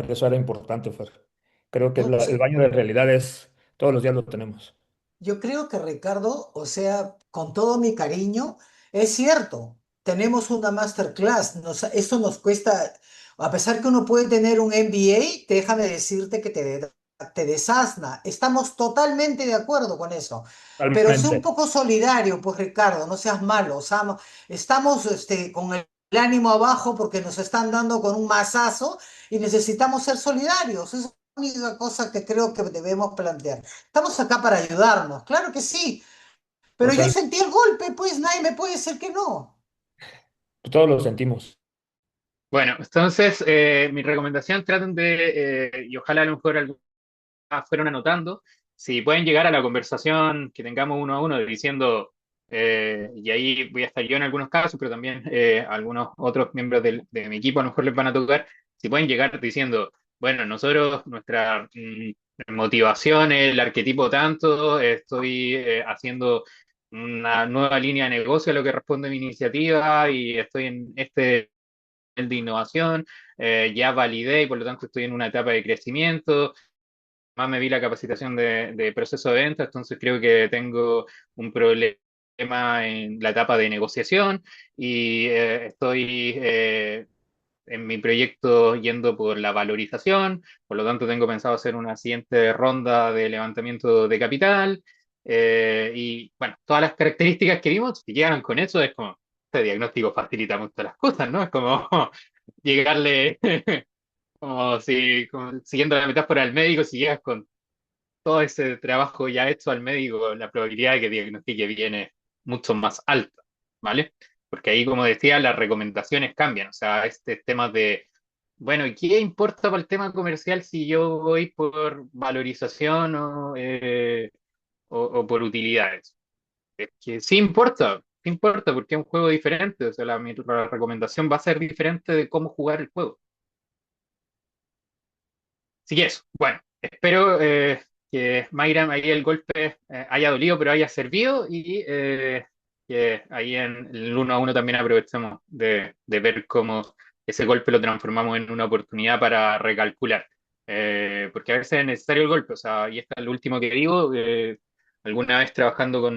eso era importante, Fer. Creo que No, el sí. baño de realidad es, todos los días lo tenemos. Yo creo que Ricardo, o sea, con todo mi cariño, es cierto, tenemos una masterclass, eso nos cuesta, a pesar que uno puede tener un MBA, déjame decirte que te desasna. Estamos totalmente de acuerdo con eso. Pero sé un Totalmente. poco solidario, pues Ricardo, no seas malo. O sea, estamos con el ánimo abajo porque nos están dando con un mazazo y necesitamos ser solidarios. Es la única cosa que creo que debemos plantear. Estamos acá para ayudarnos, claro que sí, pero yo Total. sentí el golpe, pues nadie me puede decir que no. Todos lo sentimos. Bueno, entonces mi recomendación, traten y ojalá a lo mejor algunos fueron anotando, si pueden llegar a la conversación que tengamos uno a uno diciendo, y ahí voy a estar yo en algunos casos, pero también algunos otros miembros mi equipo a lo mejor les van a tocar, si pueden llegar diciendo, bueno, nosotros, nuestra motivación, el arquetipo tanto, estoy haciendo una nueva línea de negocio a lo que responde mi iniciativa y estoy en este nivel de innovación, ya validé y por lo tanto estoy en una etapa de crecimiento, más me vi la capacitación de proceso de venta, entonces creo que tengo un problema en la etapa de negociación y estoy en mi proyecto yendo por la valorización, por lo tanto tengo pensado hacer una siguiente ronda de levantamiento de capital y bueno, todas las características que vimos, si llegan con eso es como, este diagnóstico facilita mucho las cosas, ¿no? Es como llegarle... Como si, siguiendo la metáfora del médico, si llegas con todo ese trabajo ya hecho al médico, la probabilidad de que diagnostique bien es mucho más alta, ¿vale? Porque ahí, como decía, las recomendaciones cambian, o sea, este tema de, bueno, ¿y qué importa para el tema comercial si yo voy por valorización o por utilidades? Es que sí importa, porque es un juego diferente, o sea, la recomendación va a ser diferente de cómo jugar el juego. Así que eso, bueno, espero que Mayram ahí el golpe haya dolido, pero haya servido y que ahí en el 1-1 también aprovechemos de ver cómo ese golpe lo transformamos en una oportunidad para recalcular. Porque a veces es necesario el golpe, o sea, y esto es lo último que digo, alguna vez trabajando con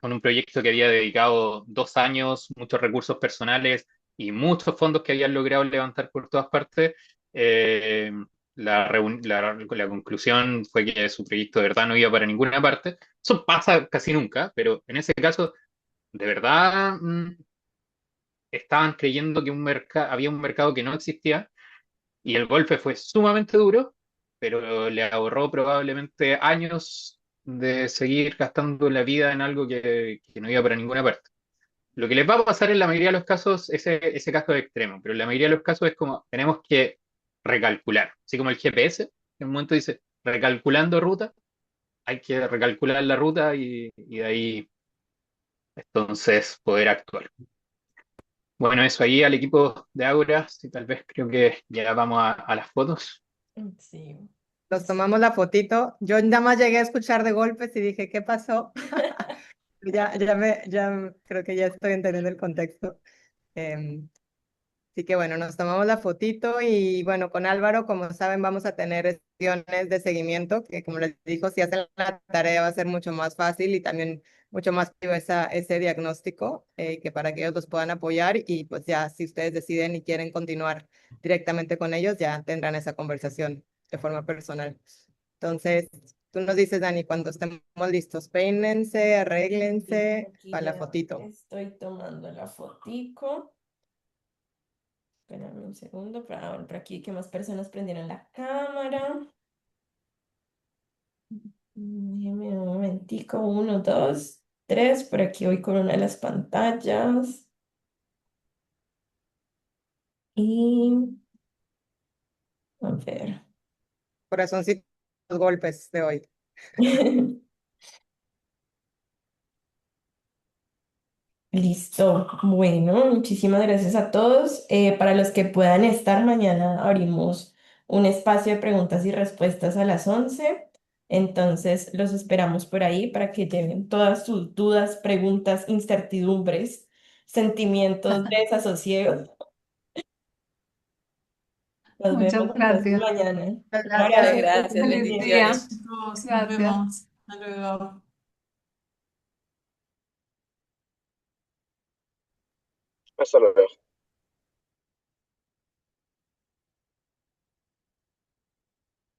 un proyecto que había dedicado 2 años, muchos recursos personales y muchos fondos que habían logrado levantar por todas partes. eh, la conclusión fue que su proyecto de verdad no iba para ninguna parte. Eso pasa casi nunca, pero en ese caso, de verdad, estaban creyendo que había un mercado que no existía y el golpe fue sumamente duro, pero le ahorró probablemente años de seguir gastando la vida en algo que no iba para ninguna parte. Lo que les va a pasar en la mayoría de los casos, ese caso es extremo, pero en la mayoría de los casos es como tenemos que recalcular, así como el GPS, en un momento dice recalculando ruta, hay que recalcular la ruta y de ahí entonces poder actuar. Bueno, eso ahí al equipo de Aura, sí, tal vez creo que ya vamos a las fotos. Sí. Nos tomamos la fotito. Yo nada más llegué a escuchar de golpes y dije, ¿qué pasó? Ya creo que ya estoy entendiendo el contexto. Em, Así que bueno, nos tomamos la fotito y bueno, con Álvaro, como saben, vamos a tener sesiones de seguimiento, que como les dijo, si hacen la tarea va a ser mucho más fácil y también mucho más activo ese diagnóstico, que para que ellos los puedan apoyar y pues ya si ustedes deciden y quieren continuar directamente con ellos, ya tendrán esa conversación de forma personal. Entonces, tú nos dices, Dani, cuando estemos listos, peínense, arréglense Aquí para la ya fotito. estoy tomando la fotico. Espérame un segundo para ver por aquí que más personas prendieron la cámara. Déjeme un momentico, uno, dos, tres. Por aquí voy con una de las pantallas. Y a ver. Corazoncito, los golpes de hoy. Listo. Bueno, muchísimas gracias a todos. Para los que puedan estar, mañana abrimos un espacio de preguntas y respuestas a las 11. Entonces, los esperamos por ahí para que lleven todas sus dudas, preguntas, incertidumbres, sentimientos de desasosiego. Nos Muchas vemos entonces gracias. mañana. Un Gracias. abrazo, que Gracias, estén muy Feliz bien. día a bendiciones. todos. Nos Gracias. vemos. Hasta luego. Hasta luego.